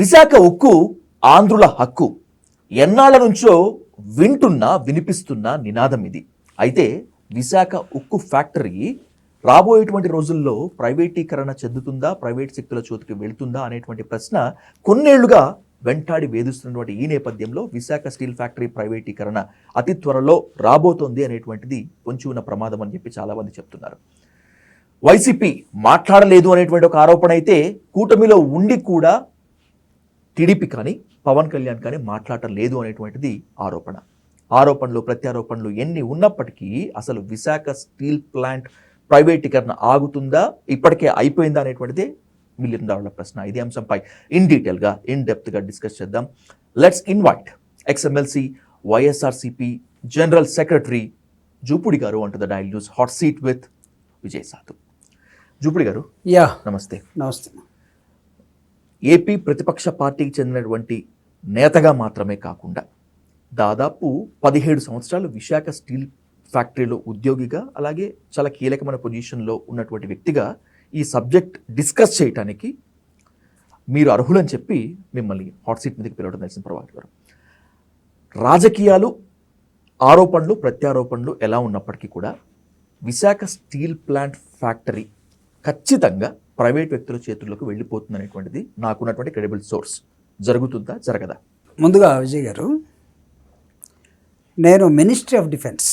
విశాఖ ఉక్కు ఆంధ్రుల హక్కు ఎన్నాళ్ల నుంచో వినిపిస్తున్న నినాదం ఇది. అయితే విశాఖ ఉక్కు ఫ్యాక్టరీ రాబోయేటువంటి రోజుల్లో ప్రైవేటీకరణ చెందుతుందా, ప్రైవేట్ శక్తుల చేతికి వెళ్తుందా అనేటువంటి ప్రశ్న కొన్నేళ్లుగా వెంటాడి వేధిస్తున్నటువంటి ఈ నేపథ్యంలో విశాఖ స్టీల్ ఫ్యాక్టరీ ప్రైవేటీకరణ అతి త్వరలో రాబోతోంది అనేటువంటిది పొంచి ఉన్న ప్రమాదం అని చెప్పి చాలా మంది చెప్తున్నారు. వైసీపీ మాట్లాడలేదు అనేటువంటి ఒక ఆరోపణ అయితే, కూటమిలో ఉండి కూడా టీడీపీ కానీ పవన్ కళ్యాణ్ కానీ మాట్లాడటం లేదు అనేటువంటిది ఆరోపణలు ప్రత్యారోపణలు ఎన్ని ఉన్నప్పటికీ అసలు విశాఖ స్టీల్ ప్లాంట్ ప్రైవేటీకరణ ఆగుతుందా, ఇప్పటికే అయిపోయిందా అనేటువంటిదే $1 మిలియన్ ప్రశ్న. ఇదే అంశంపై ఇన్ డెప్త్గా డిస్కస్ చేద్దాం. Let's invite ex-MLC YSRCP general secretary Jupudi గారు అంటూ the dial news hot seat with Vijay సాధు. జూపుడి గారు, నమస్తే. నమస్తే. ఏపీ ప్రతిపక్ష పార్టీకి చెందినటువంటి నేతగా మాత్రమే కాకుండా దాదాపు 17 సంవత్సరాలు విశాఖ స్టీల్ ఫ్యాక్టరీలో ఉద్యోగిగా, అలాగే చాలా కీలకమైన పొజిషన్లో ఉన్నటువంటి వ్యక్తిగా ఈ సబ్జెక్ట్ డిస్కస్ చేయడానికి మీరు అర్హులని చెప్పి మిమ్మల్ని హాట్ సీట్ మీదకి పిలవడం తెలిసిన ప్రభాకర్ గారు, రాజకీయాలు, ఆరోపణలు ప్రత్యారోపణలు ఎలా ఉన్నప్పటికీ కూడా విశాఖ స్టీల్ ప్లాంట్ ఫ్యాక్టరీ ఖచ్చితంగా ప్రైవేట్ వ్యక్తుల చేతుల్లోకి వెళ్ళిపోతుంది అనేటువంటిది నాకున్నటువంటి క్రెడిబుల్ సోర్స్. జరుగుతుందా, జరగదా? ముందుగా విజయ్ గారు, నేను ministry of defence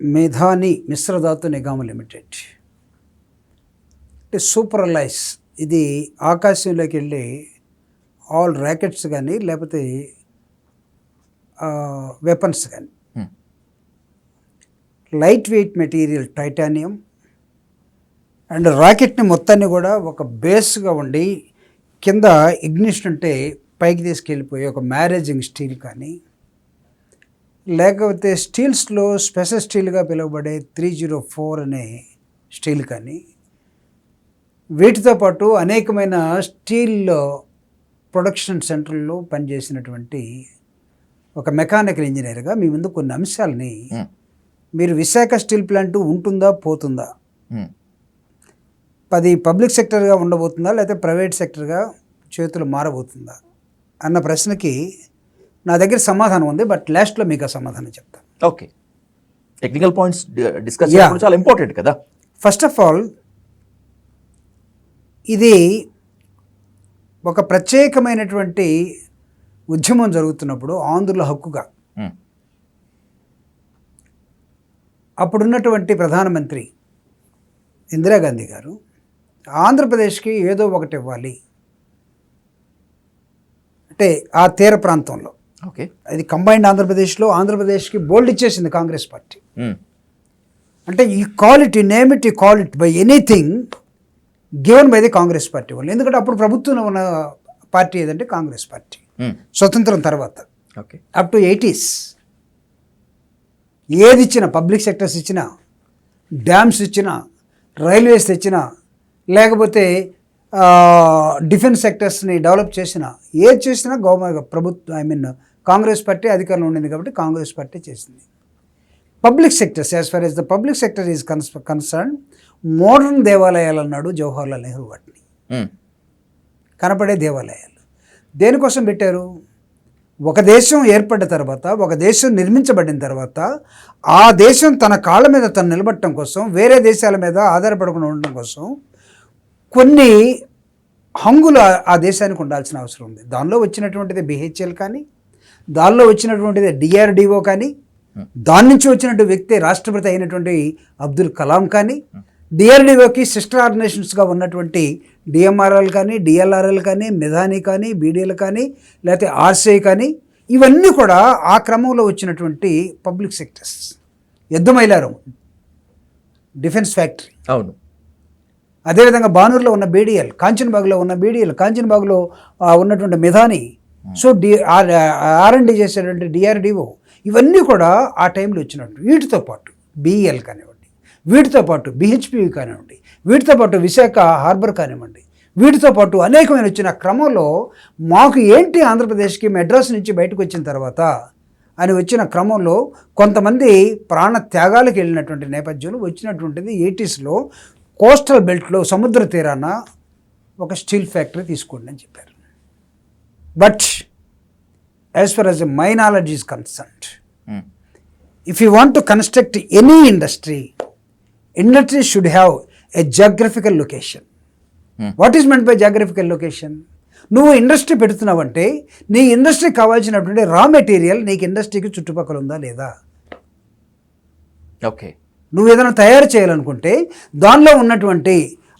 మేధాని Mishra Dhatu Nigam limited అంటే సూపర్ అలైస్, ఇది ఆకాశంలోకి వెళ్ళి ఆల్ ర్యాకెట్స్ కానీ లేకపోతే వెపన్స్ కానీ, light weight material titanium and రాకెట్ని మొత్తాన్ని కూడా ఒక బేస్గా ఉండి కింద ఇగ్నిషన్ ఉంటే పైకి తీసుకెళ్ళిపోయి ఒక మ్యారేజింగ్ స్టీల్ కానీ, లేకపోతే స్టీల్స్లో స్పెషల్ స్టీల్గా పిలువబడే 304 అనే స్టీల్ కానీ, వీటితో పాటు అనేకమైన స్టీల్ ప్రొడక్షన్ సెంటర్లో పనిచేసినటువంటి ఒక మెకానికల్ ఇంజనీర్గా మీ ముందు కొన్ని అంశాలని, మీరు విశాఖ స్టీల్ ప్లాంట్ ఉంటుందా పోతుందా, 10 పబ్లిక్ సెక్టర్గా ఉండబోతుందా లేకపోతే ప్రైవేట్ సెక్టర్గా చేతులు మారబోతుందా అన్న ప్రశ్నకి నా దగ్గర సమాధానం ఉంది. బట్ లాస్ట్లో మీకు ఆ సమాధానం చెప్తాను. ఓకే, టెక్నికల్ పాయింట్స్ డిస్కస్ చేయడం చాలా ఇంపార్టెంట్ కదా. ఫస్ట్ ఆఫ్ ఆల్, ఇది ఒక ప్రత్యేకమైనటువంటి ఉద్యమం జరుగుతున్నప్పుడు ఆంధ్రుల హక్కుగా అప్పుడున్నటువంటి ప్రధానమంత్రి ఇందిరాగాంధీ గారు ఆంధ్రప్రదేశ్కి ఏదో ఒకటి ఇవ్వాలి అంటే ఆ తీర ప్రాంతంలో, ఓకే, అది కంబైన్డ్ ఆంధ్రప్రదేశ్కి బోల్డ్ ఇచ్చేసింది కాంగ్రెస్ పార్టీ. అంటే ఈ క్వాలిటీ నేమ్ ఇట్, ఈ quality by anything given by the Congress party వాళ్ళు. ఎందుకంటే అప్పుడు ప్రభుత్వంలో ఉన్న పార్టీ ఏదంటే కాంగ్రెస్ పార్టీ. స్వతంత్రం తర్వాత అప్ టు 80s ఏది ఇచ్చినా, పబ్లిక్ సెక్టర్స్ ఇచ్చినా, డ్యామ్స్ ఇచ్చినా, రైల్వేస్ తెచ్చినా, లేకపోతే డిఫెన్స్ సెక్టర్స్ని డెవలప్ చేసినా, ఏది చేసినా కాంగ్రెస్ పార్టీ అధికారంలో ఉండింది కాబట్టి కాంగ్రెస్ పార్టీ చేసింది. Public sectors, as far as the public sector is concern, modern దేవాలయాలు అన్నాడు జవహర్లాల్ నెహ్రూ. వాటిని కనపడే దేవాలయాలు దేనికోసం పెట్టారు? ఒక దేశం ఏర్పడిన తర్వాత, ఒక దేశం నిర్మించబడిన తర్వాత ఆ దేశం తన కాళ్ళ మీద తను నిలబడటం కోసం, వేరే దేశాల మీద ఆధారపడకుండా ఉండటం కోసం కొన్ని హంగులు ఆ దేశానికి ఉండాల్సిన అవసరం ఉంది. దానిలో వచ్చినటువంటిది BHEL కానీ, దానిలో వచ్చినటువంటిది DRDO కానీ, దాని నుంచి వచ్చినటువంటి వ్యక్తి రాష్ట్రపతి అయినటువంటి అబ్దుల్ కలాం కానీ, DRDOకి సిస్టర్ ఆర్గనైజేషన్స్గా ఉన్నటువంటి DMRL కానీ, DLRL కానీ, మెధాని కానీ, BDL కానీ, లేకపోతే RCI కానీ, ఇవన్నీ కూడా ఆ క్రమంలో వచ్చినటువంటి పబ్లిక్ సెక్టర్స్. యుద్ధమైలారం డిఫెన్స్ ఫ్యాక్టరీ, అవును. అదేవిధంగా బానూరులో ఉన్న BDL, కాంచన్బాగ్లో ఉన్న BDL, కాంచన్బాగ్లో ఉన్నటువంటి మెధాని, సో R&D చేసేటువంటి DRDO, ఇవన్నీ కూడా ఆ టైంలో వచ్చినట్టు. వీటితో పాటు BEL కానివ్వండి, వీటితో పాటు BHPV కానివ్వండి, వీటితో పాటు విశాఖ హార్బర్ కానివ్వండి, వీటితో పాటు అనేకమైన వచ్చిన క్రమంలో మాకు ఏంటి ఆంధ్రప్రదేశ్కి మెడ్రాస్ నుంచి బయటకు వచ్చిన తర్వాత అని వచ్చిన క్రమంలో కొంతమంది ప్రాణ త్యాగాలకు వెళ్ళినటువంటి నేపథ్యంలో వచ్చినటువంటిది 80sలో కోస్టల్ బెల్ట్లో సముద్ర తీరాన ఒక స్టీల్ ఫ్యాక్టరీ తీసుకోండి అని చెప్పారు. But as for as my knowledge is concerned, if you want to construct any industry should have a geographical location. What is meant by geographical location? నువ్వు ఇండస్ట్రీ పెడుతున్నావంటే నీ ఇండస్ట్రీకి కావాల్సినటువంటి రా మెటీరియల్ నీకు ఇండస్ట్రీకి చుట్టుపక్కల ఉందా లేదా? ఓకే, నువ్వు ఏదైనా తయారు చేయాలనుకుంటే దానిలో ఉన్నటువంటి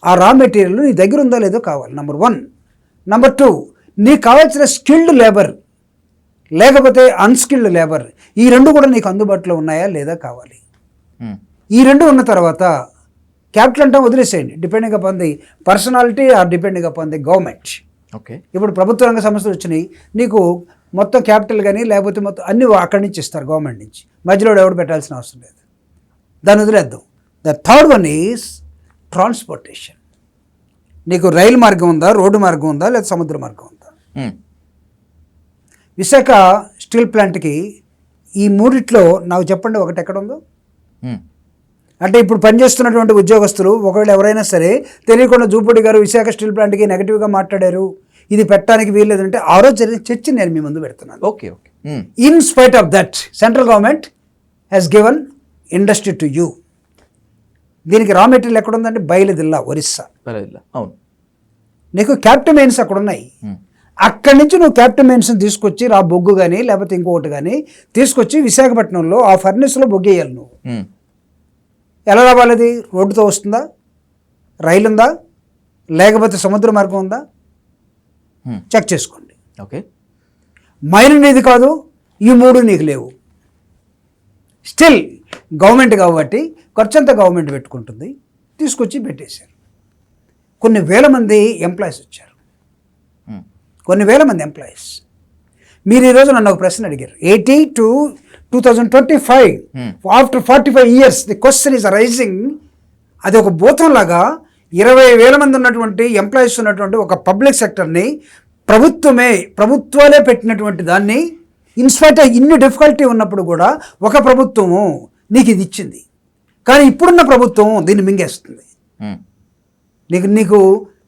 ఆ రా మెటీరియల్ నీ దగ్గర ఉందా లేదో కావాలి, నెంబర్ 1. నెంబర్ 2, నీకు కావాల్సిన స్కిల్డ్ లేబర్ లేకపోతే అన్స్కిల్డ్ లేబర్, ఈ రెండు కూడా నీకు అందుబాటులో ఉన్నాయా లేదా కావాలి. ఈ రెండు ఉన్న తర్వాత క్యాపిటల్ అంటే వదిలేసేయండి, depending upon the personality or depending upon the government. Okay, ఇప్పుడు ప్రభుత్వ రంగ సంస్థలు వచ్చినాయి, నీకు మొత్తం క్యాపిటల్ కానీ లేకపోతే మొత్తం అన్ని అక్కడి నుంచి ఇస్తారు, గవర్నమెంట్ నుంచి. మధ్యలో ఎవడు పెట్టాల్సిన అవసరం లేదు, దాన్ని వదిలేద్దాం. The third one is transportation. నీకు రైలు మార్గం ఉందా, రోడ్డు మార్గం ఉందా, లేదా సముద్ర మార్గం ఉందా? విశాఖ స్టీల్ ప్లాంట్కి ఈ మూడిట్లో నాకు చెప్పండి ఒకటి ఎక్కడ ఉందో. అంటే ఇప్పుడు పనిచేస్తున్నటువంటి ఉద్యోగస్తులు ఒకవేళ ఎవరైనా సరే తెలియకుండా జూపూడి గారు విశాఖ స్టీల్ ప్లాంట్కి నెగిటివ్గా మాట్లాడారు, ఇది పెట్టడానికి వీల్లేదంటే ఆ రోజు జరిగిన చర్చ నేను మీ ముందు పెడుతున్నాను. Okay okay. In spite of that central government has given industry to you. దీనికి రా మెటీరియల్ ఎక్కడ ఉందంటే బయలుదిల్లా, ఒరిస్సా. అవును, నీకు క్యాప్టివ్ మైన్స్ అక్కడ ఉన్నాయి. అక్కడి నుంచి నువ్వు క్యాప్టివ్ మైన్స్ తీసుకొచ్చి రా బొగ్గు కానీ లేకపోతే ఇంకొకటి కానీ తీసుకొచ్చి విశాఖపట్నంలో ఆ ఫర్నెస్లో బొగ్గు వేయాలి నువ్వు. ఎలా రావాలి అది? రోడ్డుతో వస్తుందా, రైలు ఉందా, లేకపోతే సముద్ర మార్గం ఉందా? చెక్ చేసుకోండి. ఓకే, మైన్ నీది కాదు, ఈ మూడు నీకు లేవు. స్టిల్ గవర్నమెంట్ కాబట్టి ఖర్చంతా గవర్నమెంట్ పెట్టుకుంటుంది, తీసుకొచ్చి పెట్టేశారు. కొన్ని వేల మంది ఎంప్లాయీస్ వచ్చారు, కొన్ని వేల మంది ఎంప్లాయీస్. మీరు ఈరోజు నన్ను ఒక ప్రశ్న అడిగారు, 80 to 2025 after 45 years the question is arising. అది ఒక భూతంలాగా 20,000 మంది ఉన్నటువంటి ఎంప్లాయీస్ ఉన్నటువంటి ఒక పబ్లిక్ సెక్టర్ని ప్రభుత్వాలే పెట్టినటువంటి దాన్ని ఇన్స్పైట్ ఇన్ని డిఫికల్టీ ఉన్నప్పుడు కూడా ఒక ప్రభుత్వము నీకు ఇది ఇచ్చింది, కానీ ఇప్పుడున్న ప్రభుత్వం దీన్ని మింగేస్తుంది. నీకు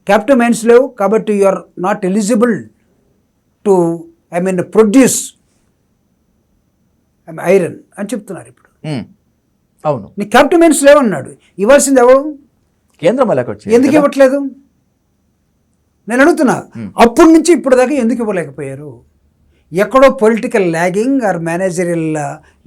క్యాపిటల్ మైన్స్ లేవు కాబట్టి you are not eligible to produce iron అని చెప్తున్నారు ఇప్పుడు. అవును, నీ క్యాపిటల్ మైన్స్ లేవన్నాడు, ఇవ్వాల్సింది ఎవరు? కేంద్రం. ఎందుకు ఇవ్వట్లేదు నేను అడుగుతున్నా. అప్పటి నుంచి ఇప్పుడు దాకా ఎందుకు ఇవ్వలేకపోయారు? ఎక్కడో political lagging or managerial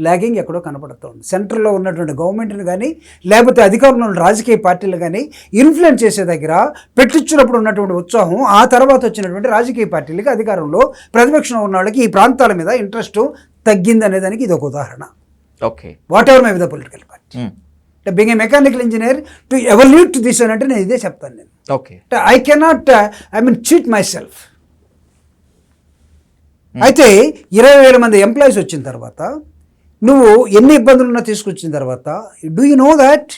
lagging ఎక్కడో కనపడుతుంది. సెంట్రల్లో ఉన్నటువంటి గవర్నమెంట్ని కానీ లేకపోతే అధికారంలో ఉన్న రాజకీయ పార్టీలు కానీ ఇన్ఫ్లుయెన్స్ చేసే దగ్గర పెట్టించినప్పుడు ఉన్నటువంటి ఉత్సాహం ఆ తర్వాత వచ్చినటువంటి రాజకీయ పార్టీలకి అధికారంలో ప్రతిపక్షంలో ఉన్న వాళ్ళకి ఈ ప్రాంతాల మీద ఇంట్రెస్ట్ తగ్గింది అనేదానికి ఇది ఒక ఉదాహరణ. Okay, what ever may be the political party. Being a mechanical engineer to evolute to this అని అంటే నేను ఇదే చెప్తాను నేను. Okay, I cannot cheat my self. అయితే 20,000 మంది ఎంప్లాయీస్ వచ్చిన తర్వాత నువ్వు ఎన్ని ఇబ్బందులున్నా తీసుకొచ్చిన తర్వాత do you know that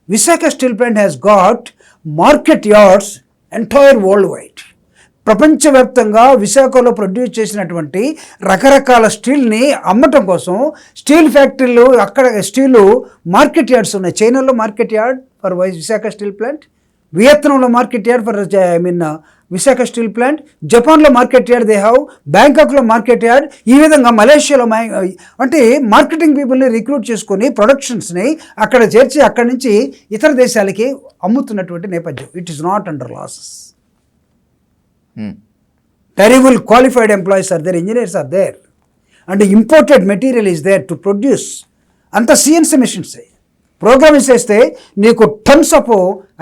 Visakha steel plant has got market yards entire world wide. ప్రపంచవ్యాప్తంగా విశాఖలో ప్రొడ్యూస్ చేసినటువంటి రకరకాల స్టీల్ని అమ్మటం కోసం స్టీల్ ఫ్యాక్టరీలు అక్కడ స్టీలు మార్కెట్ యార్డ్స్ ఉన్నాయి. చైనాలో market yard for Visakha steel plant, వియత్నంలో market yard for Visakha steel plant, జపాన్లో మార్కెట్ యార్డ్ దే హ్యావ్, బ్యాంకాక్లో మార్కెట్ యార్డ్, ఈ విధంగా మలేషియాలో అంటే మార్కెటింగ్ పీపుల్ని రిక్రూట్ చేసుకొని ప్రొడక్షన్స్ని అక్కడ చేర్చి అక్కడి నుంచి ఇతర దేశాలకి అమ్ముతున్నటువంటి నేపథ్యం. It is not under losses. Terrible qualified employees are there, engineers are there, and imported material is there to produce. అంత సిఎన్సీ మెషిన్స్ ప్రోగ్రామింగ్ చేస్తే నీకు టన్స్ ఆఫ్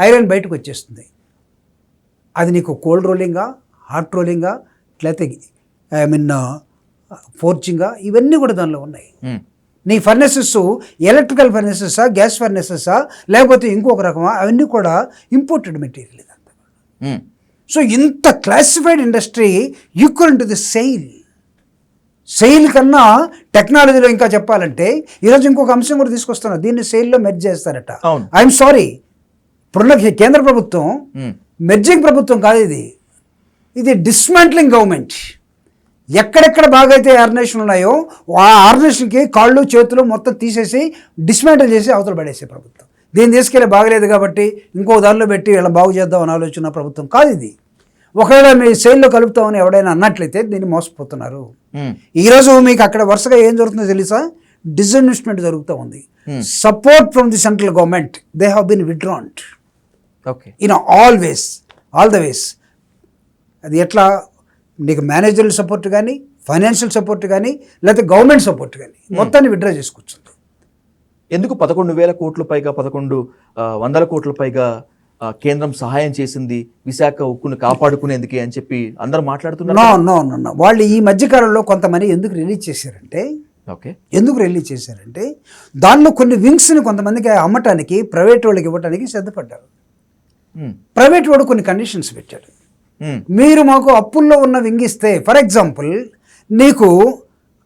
ఐరన్ బయటకు వచ్చేస్తుంది. అది నీకు కోల్డ్ రోలింగా, హాట్ రోలింగా, లేకపోతే ఫోర్జింగా, ఇవన్నీ కూడా దానిలో ఉన్నాయి. నీ ఫర్నెసెస్ ఎలక్ట్రికల్ ఫర్నెసెసా, గ్యాస్ ఫర్నెసెసా, లేకపోతే ఇంకొక రకమా, అవన్నీ కూడా ఇంపోర్టెడ్ మెటీరియల్ ఇదంతా. సో ఇంత classified industry equal to the SAIL కన్నా టెక్నాలజీలో ఇంకా చెప్పాలంటే ఈరోజు ఇంకొక అంశం కూడా తీసుకొస్తున్నారు, దీన్ని సెయిల్లో మెర్జ్ చేస్తారట. ఐఎమ్ సారీ, ఇప్పుడున్న కేంద్ర ప్రభుత్వం మెర్జింగ్ ప్రభుత్వం కాదు, ఇది డిస్మాంట్లింగ్ గవర్నమెంట్. ఎక్కడెక్కడ బాగైతే ఆర్గనైజేషన్ ఉన్నాయో ఆ ఆర్గనైజేషన్కి కాళ్ళు చేతులు మొత్తం తీసేసి డిస్మాంటిల్ చేసి అవతల పడేసే ప్రభుత్వం. దీన్ని తీసుకెళ్ళి బాగలేదు కాబట్టి ఇంకో దానిలో పెట్టి ఇలా బాగు చేద్దాం అని ఆలోచన ప్రభుత్వం కాదు ఇది. ఒకవేళ మీ సేల్లో కలుపుతామని ఎవడైనా అన్నట్లయితే దీన్ని మోసపోతున్నారు. ఉమ్, ఈరోజు మీకు అక్కడ వరుసగా ఏం జరుగుతుందో తెలుసా? డిస్ఇన్వెస్ట్మెంట్ జరుగుతూ ఉంది. Support from the central government they have been withdrawn okay. In all the ways. అది ఎట్లా? నీకు మేనేజరల్ సపోర్ట్ కానీ, ఫైనాన్షియల్ సపోర్ట్ కానీ, లేకపోతే గవర్నమెంట్ సపోర్ట్ కానీ మొత్తాన్ని విత్డ్రా చేసుకొచ్చింది. ఎందుకు 11,000 కోట్ల పైగా 1,100 కోట్ల పైగా కేంద్రం సహాయం చేసింది విశాఖ ఉక్కును కాపాడుకునేందుకే అని చెప్పి అందరూ మాట్లాడుతున్నారు. నో వాళ్ళు ఈ మధ్యకాలంలో కొంతమంది ఎందుకు రిలీజ్ చేశారంటే, ఓకే, దానిలో కొన్ని వింగ్స్ని కొంతమందికి అమ్మటానికి, ప్రైవేట్ వాళ్ళకి ఇవ్వటానికి సిద్ధపడ్డారు. ప్రైవేట్ వాడు కొన్ని కండిషన్స్ పెట్టాడు. మీరు మాకు అప్పుల్లో ఉన్న వింగ్ ఇస్తే, ఫర్ ఎగ్జాంపుల్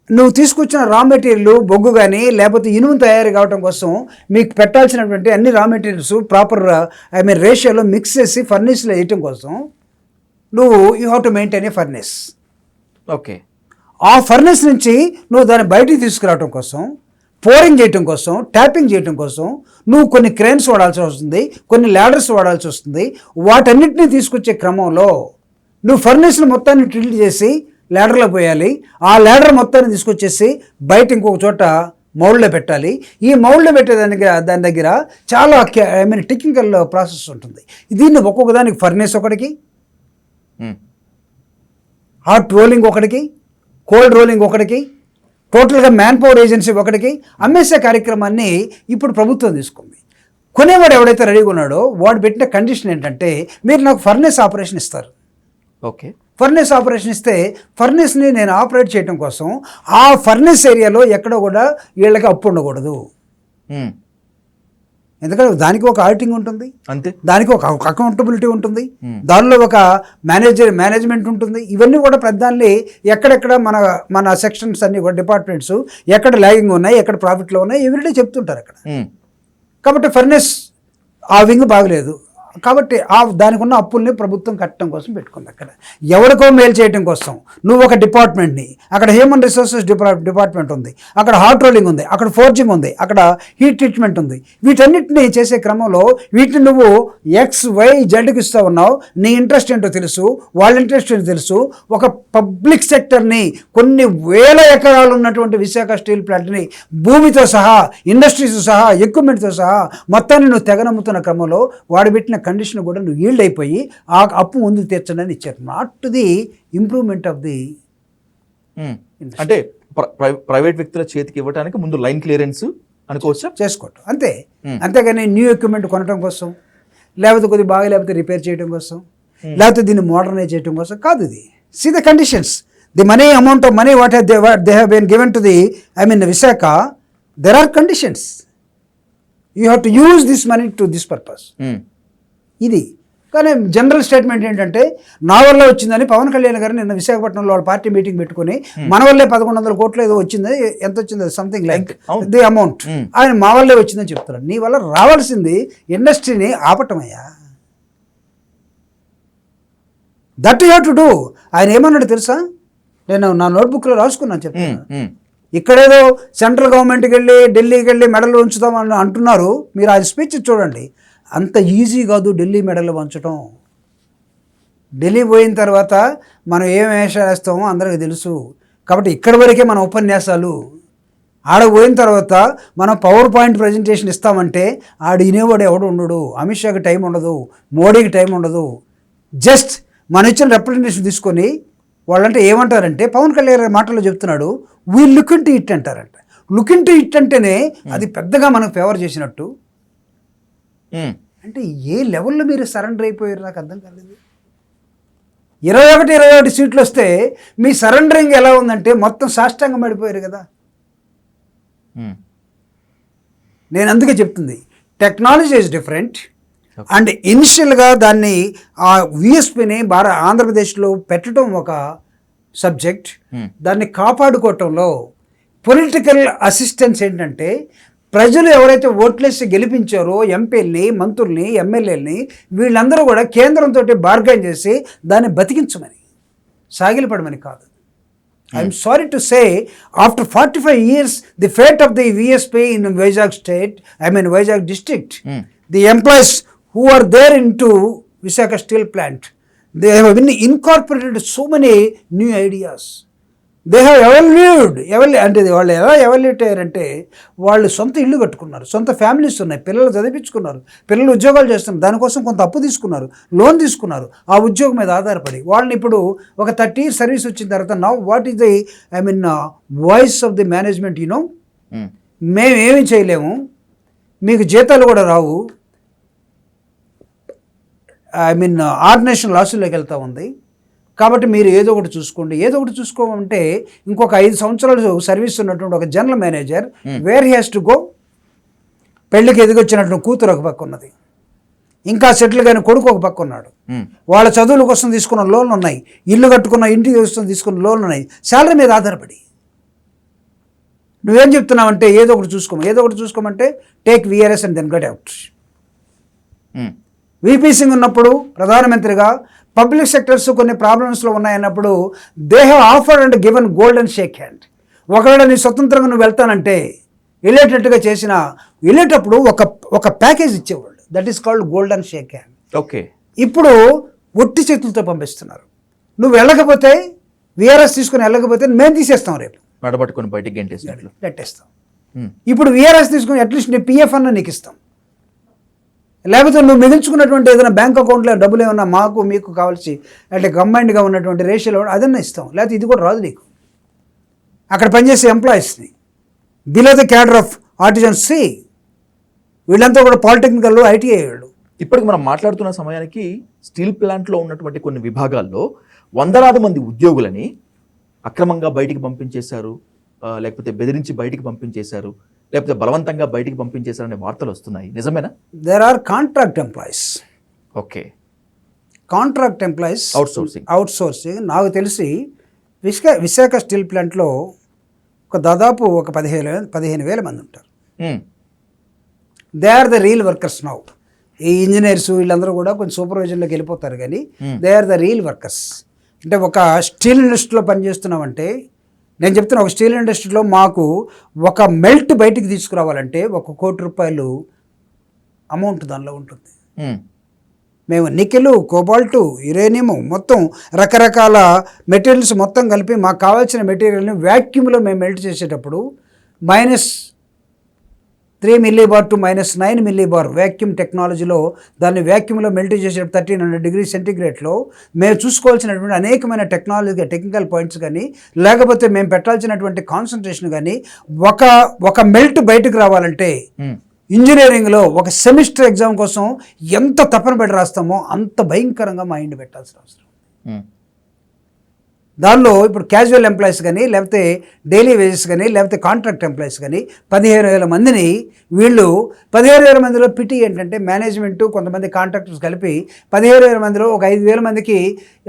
నువ్వు తీసుకొచ్చిన రా మెటీరియల్ బొగ్గు కానీ లేకపోతే ఇనుము తయారు కావడం కోసం మీకు పెట్టాల్సినటువంటి అన్ని రా మెటీరియల్స్ ప్రాపర్ రేషియోలో మిక్స్ చేసి ఫర్నేస్లో వేయటం కోసం you have to maintain a furnace. Okay. ఆ ఫర్నేస్ నుంచి నువ్వు దాన్ని బయటికి తీసుకురావడం కోసం, పోరింగ్ చేయటం కోసం, ట్యాపింగ్ చేయటం కోసం నువ్వు కొన్ని క్రేన్స్ వాడాల్సి వస్తుంది, కొన్ని ల్యాడర్స్ వాడాల్సి వస్తుంది. వాటన్నిటిని తీసుకొచ్చే క్రమంలో నువ్వు ఫర్నేస్ని మొత్తాన్ని టిల్ట్ చేసి ల్యాడర్లో పోయాలి. ఆ ల్యాడర్ మొత్తాన్ని తీసుకొచ్చేసి బయట ఇంకొక చోట మౌల్డ్లో పెట్టాలి. ఈ మౌల్డ్లో దాని దగ్గర చాలా టెక్నికల్ ప్రాసెస్ ఉంటుంది. దీన్ని ఒక్కొక్క దానికి ఫర్నేస్ ఒకటికి, హాట్ రోలింగ్ ఒకటికి, కోల్డ్ రోలింగ్ ఒకటికి, టోటల్గా మ్యాన్ పవర్ ఏజెన్సీ ఒకటికి అమ్మేసే కార్యక్రమాన్ని ఇప్పుడు ప్రభుత్వం తీసుకుంది. కొనేవాడు ఎవడైతే రెడీగా ఉన్నాడో వాడు పెట్టిన కండిషన్ ఏంటంటే, మీరు నాకు ఫర్నేస్ ఆపరేషన్ ఇస్తారు. ఓకే. ఫర్నేస్ ఆపరేషన్ ఇస్తే ఫర్నేస్ని నేను ఆపరేట్ చేయడం కోసం ఆ ఫర్నేస్ ఏరియాలో ఎక్కడో కూడా వీళ్ళకి అప్పు ఉండకూడదు. ఎందుకంటే దానికి ఒక ఆడిటింగ్ ఉంటుంది, అంతే, దానికి ఒక అకౌంటబిలిటీ ఉంటుంది, దానిలో ఒక మేనేజ్మెంట్ ఉంటుంది. ఇవన్నీ కూడా ప్రధాన్ని ఎక్కడెక్కడ మన సెక్షన్స్ అన్ని డిపార్ట్మెంట్స్ ఎక్కడ ల్యాగింగ్ ఉన్నాయి, ఎక్కడ ప్రాఫిట్లో ఉన్నాయి ఎవ్రీడే చెప్తుంటారు అక్కడ. కాబట్టి ఫర్నేస్ ఆ వింగ్ బాగలేదు కాబట్టి దానికి ఉన్న అప్పుల్ని ప్రభుత్వం కట్టడం కోసం పెట్టుకుంది. అక్కడ ఎవరికో మేలు చేయడం కోసం నువ్వు ఒక డిపార్ట్మెంట్ని, అక్కడ హ్యూమన్ రిసోర్సెస్ డిపార్ట్మెంట్ ఉంది, అక్కడ హాట్ రోలింగ్ ఉంది, అక్కడ ఫోర్జింగ్ ఉంది, అక్కడ హీట్ ట్రీట్మెంట్ ఉంది. వీటన్నిటిని చేసే క్రమంలో వీటిని నువ్వు XYZకి ఇస్తూ ఉన్నావు. నీ ఇంట్రెస్ట్ ఏంటో తెలుసు, వాళ్ళ ఇంట్రెస్ట్ ఏంటో తెలుసు. ఒక పబ్లిక్ సెక్టర్ని, కొన్ని వేల ఎకరాలు ఉన్నటువంటి విశాఖ స్టీల్ ప్లాంట్ని భూమితో సహా, ఇండస్ట్రీస్ సహా, ఎక్విప్మెంట్తో సహా మొత్తాన్ని నువ్వు తెగనమ్ముతున్న క్రమంలో వాడు పెట్టిన కండిషన్ కూడా నువ్వు ఈల్డ్ అయిపోయి ఆ అప్పు ముందుకు తీర్చడానికి ఇచ్చారు. Not to the improvement of the. అంటే ప్రైవేట్ వ్యక్తుల చేతికి ఇవ్వడానికి ముందు లైన్ క్లియరెన్స్ అనుకోవచ్చా, చేసుకోవటం అంతే. అంతేగాని న్యూ ఎక్విప్మెంట్ కొనడం కోసం, లేకపోతే కొద్దిగా బాగా లేకపోతే రిపేర్ చేయడం కోసం, లేకపోతే దీన్ని మోడర్నైజ్ చేయడం కోసం కాదు. ఇది see the conditions, the money, amount of money what they have been given to the Visakha, there are conditions. You have to use this money to this purpose. ఇది కానీ జనరల్ స్టేట్మెంట్ ఏంటంటే, నా వల్ల వచ్చిందని పవన్ కళ్యాణ్ గారు నిన్న విశాఖపట్నంలో వాళ్ళ పార్టీ మీటింగ్ పెట్టుకుని మన వల్లే 1,100 కోట్లు ఏదో వచ్చింది, ఎంత వచ్చింది సంథింగ్ లైక్ ది అమౌంట్, ఆయన మా వల్లే వచ్చిందని చెప్తున్నాడు. నీ వల్ల రావాల్సింది ఇండస్ట్రీని ఆపటమయ్యా. That you have to do. ఆయన ఏమన్నాడు తెలుసా? నేను నా నోట్బుక్లో రాసుకున్నాను చెప్తాను. ఇక్కడేదో సెంట్రల్ గవర్నమెంట్కి వెళ్ళి ఢిల్లీకి వెళ్ళి మెడలు ఉంచుతామని అంటున్నారు. మీరు ఆ స్పీచ్ చూడండి. అంత ఈజీ కాదు ఢిల్లీ మెడలు వంచడం. ఢిల్లీ పోయిన తర్వాత మనం ఏం వేషాలు వేస్తామో అందరికీ తెలుసు. కాబట్టి ఇక్కడి వరకే మన ఉపన్యాసాలు. ఆడ పోయిన తర్వాత మనం పవర్ పాయింట్ ప్రజెంటేషన్ ఇస్తామంటే ఆడు వినేవాడు ఎవడు ఉండడు. అమిత్ షాకి టైం ఉండదు, మోడీకి టైం ఉండదు. జస్ట్ మన ఇచ్చిన రిప్రజెంటేషన్ తీసుకొని వాళ్ళంటే ఏమంటారంటే, పవన్ కళ్యాణ్ మాటల్లో చెప్తున్నాడు, we look into it అంటారంట. లుక్ ఇన్ టు ఇట్ అంటేనే అది పెద్దగా మనకు ఫేవర్ చేసినట్టు. అంటే ఏ లెవెల్లో మీరు సరెండర్ అయిపోయారు నాకు అర్థం కాలేదు. 21 సీట్లు వస్తే మీ సరెండరింగ్ ఎలా ఉందంటే మొత్తం సాష్టాంగం పడిపోయారు కదా. నేను అందుకే చెప్తుంది, టెక్నాలజీ ఈజ్ డిఫరెంట్. అండ్ ఇనిషియల్గా దాన్ని ఆ విఎస్పిని ఆంధ్రప్రదేశ్లో పెట్టడం ఒక సబ్జెక్ట్, దాన్ని కాపాడుకోవటంలో పొలిటికల్ అసిస్టెన్స్ ఏంటంటే, ప్రజలు ఎవరైతే ఓట్లేసి గెలిపించారో ఎంపీలని, మంత్రుల్ని, ఎమ్మెల్యేలని, వీళ్ళందరూ కూడా కేంద్రంతో బార్గైన్ చేసి దాన్ని బతికించమని, సాగిలపడమని కాదు. I'm sorry to say, after 45 years the fate of the VSP in Vizag state, Vizag district, the employees who are there into Visakhapatnam steel plant, They have been incorporated so many new ideas. They have అంటే వాళ్ళు ఎలా evaluate అయ్యారంటే వాళ్ళు సొంత ఇల్లు కట్టుకున్నారు, సొంత families ఉన్నాయి, పిల్లలు చదివించుకున్నారు, పిల్లలు ఉద్యోగాలు చేస్తున్నారు, దానికోసం కొంత అప్పు తీసుకున్నారు, లోన్ తీసుకున్నారు, ఆ ఉద్యోగం మీద ఆధారపడి వాళ్ళని ఇప్పుడు ఒక 30 years సర్వీస్ వచ్చిన తర్వాత now what is the voice of the management మేమేమి చేయలేము, మీకు జీతాలు కూడా రావు, ఆర్గనైజేషన్ లాసుల్లోకి వెళ్తూ ఉంది, కాబట్టి మీరు ఏదో ఒకటి చూసుకోండి. ఏదో ఒకటి చూసుకోమంటే ఇంకొక 5 సంవత్సరాలు సర్వీస్ ఉన్నటువంటి ఒక general manager where he has to go? పెళ్లికి ఎదిగొచ్చినటువంటి కూతురు ఒక పక్క ఉన్నది, ఇంకా సెటిల్ కానీ కొడుకు ఒక పక్క ఉన్నాడు, వాళ్ళ చదువుల కోసం తీసుకున్న లోన్లు ఉన్నాయి, ఇల్లు కట్టుకున్న ఇంటికి కోసం తీసుకున్న లోన్లు ఉన్నాయి, శాలరీ మీద ఆధారపడి. నువ్వేం చెప్తున్నావంటే ఏదో ఒకటి చూసుకోమంటే take VRS and then get out. VP Singh ఉన్నప్పుడు ప్రధానమంత్రిగా పబ్లిక్ సెక్టర్స్ కొన్ని ప్రాబ్లమ్స్లో ఉన్నాయన్నప్పుడు they have offered and given golden shake hand. ఒకవేళ నీ స్వతంత్రంగా నువ్వు వెళ్తానంటే వెళ్ళేటట్టుగా వెళ్ళేటప్పుడు ఒక ప్యాకేజ్ ఇచ్చేవాళ్ళు, that is called golden shake hand. Okay. ఇప్పుడు ఒట్టి చేతులతో పంపిస్తున్నారు. నువ్వు వెళ్ళకపోతే విఆర్ఎస్ తీసుకుని వెళ్ళకపోతే మేము తీసేస్తాం, రేపు నడబట్టుకుని బయటికి గెంటేస్తాం. ఇప్పుడు విఆర్ఎస్ తీసుకుని అట్లీస్ట్ నీ పిఎఫ్ అన్న నీకు ఇస్తాం, లేకపోతే నువ్వు మిగిల్చుకున్నటువంటి ఏదైనా బ్యాంక్ అకౌంట్లో డబ్బులు ఏమన్నా మాకు మీకు కావాల్సి అంటే కంబైన్డ్గా ఉన్నటువంటి రేషియోలో అదన్నా ఇస్తాం, లేకపోతే ఇది కూడా రాదు నీకు. అక్కడ పనిచేసే ఎంప్లాయీస్ని below the cadre of artisans వీళ్ళంతా కూడా పాలిటెక్నికల్ ఐటీఐ వాళ్ళు. ఇప్పటికి మనం మాట్లాడుతున్న సమయానికి స్టీల్ ప్లాంట్లో ఉన్నటువంటి కొన్ని విభాగాల్లో వందలాది మంది ఉద్యోగులని అక్రమంగా బయటికి పంపించేశారు, లేకపోతే బెదిరించి బయటికి పంపించేశారు, లేకపోతే బలవంతంగా బయటికి పంపించేశారనే వార్తలు వస్తున్నాయి. నిజమేనా? There are contract employees. Okay. Contract employees, outsourcing. నాకు తెలిసి విశాఖ స్టీల్ ప్లాంట్లో దాదాపు ఒక 15,000 మంది ఉంటారు. They are the real workers now. ఈ ఇంజనీర్స్ వీళ్ళందరూ కూడా కొంచెం సూపర్వైజన్లోకి వెళ్ళిపోతారు, కానీ they are the real workers. అంటే ఒక స్టీల్ ఇండస్ట్రీలో పనిచేస్తున్నామంటే నేను చెప్తున్నా, ఒక స్టీల్ ఇండస్ట్రీలో మాకు ఒక మెల్ట్ బయటికి తీసుకురావాలంటే ₹1 కోటి అమౌంట్ దానిలో ఉంటుంది. మేము నికెల్, కోబాల్టు, యురేనియం మొత్తం రకరకాల మెటీరియల్స్ మొత్తం కలిపి మాకు కావాల్సిన మెటీరియల్ని వ్యాక్యూమ్లో మేము మెల్ట్ చేసేటప్పుడు -3 మిల్లీబార్ టు -9 మిల్లీబార్ వ్యాక్యూమ్ టెక్నాలజీలో దాన్ని వ్యాక్యూమ్లో మెల్ట్ చేసేటప్పుడు 1300 డిగ్రీ సెంటిగ్రేడ్లో మేము చూసుకోవాల్సినటువంటి అనేకమైన టెక్నికల్ పాయింట్స్ కానీ లేకపోతే మేము పెట్టాల్సినటువంటి కాన్సన్ట్రేషన్ కానీ ఒక మెల్ట్ బయటకు రావాలంటే ఇంజనీరింగ్లో ఒక సెమిస్టర్ ఎగ్జామ్ కోసం ఎంత తపన పెట్టి రాస్తామో అంత భయంకరంగా మైండ్ పెట్టాల్సిన అవసరం. దానిలో ఇప్పుడు క్యాజువల్ ఎంప్లాయీస్ కానీ లేకపోతే డైలీ వేజెస్ కానీ లేకపోతే కాంట్రాక్ట్ ఎంప్లాయీస్ కానీ 15,000 మందిని వీళ్ళు 15,000 మందిలో పిటి ఏంటంటే మేనేజ్మెంటు కొంతమంది కాంట్రాక్టర్స్ కలిపి 15,000 మందిలో ఒక 5,000 మందికి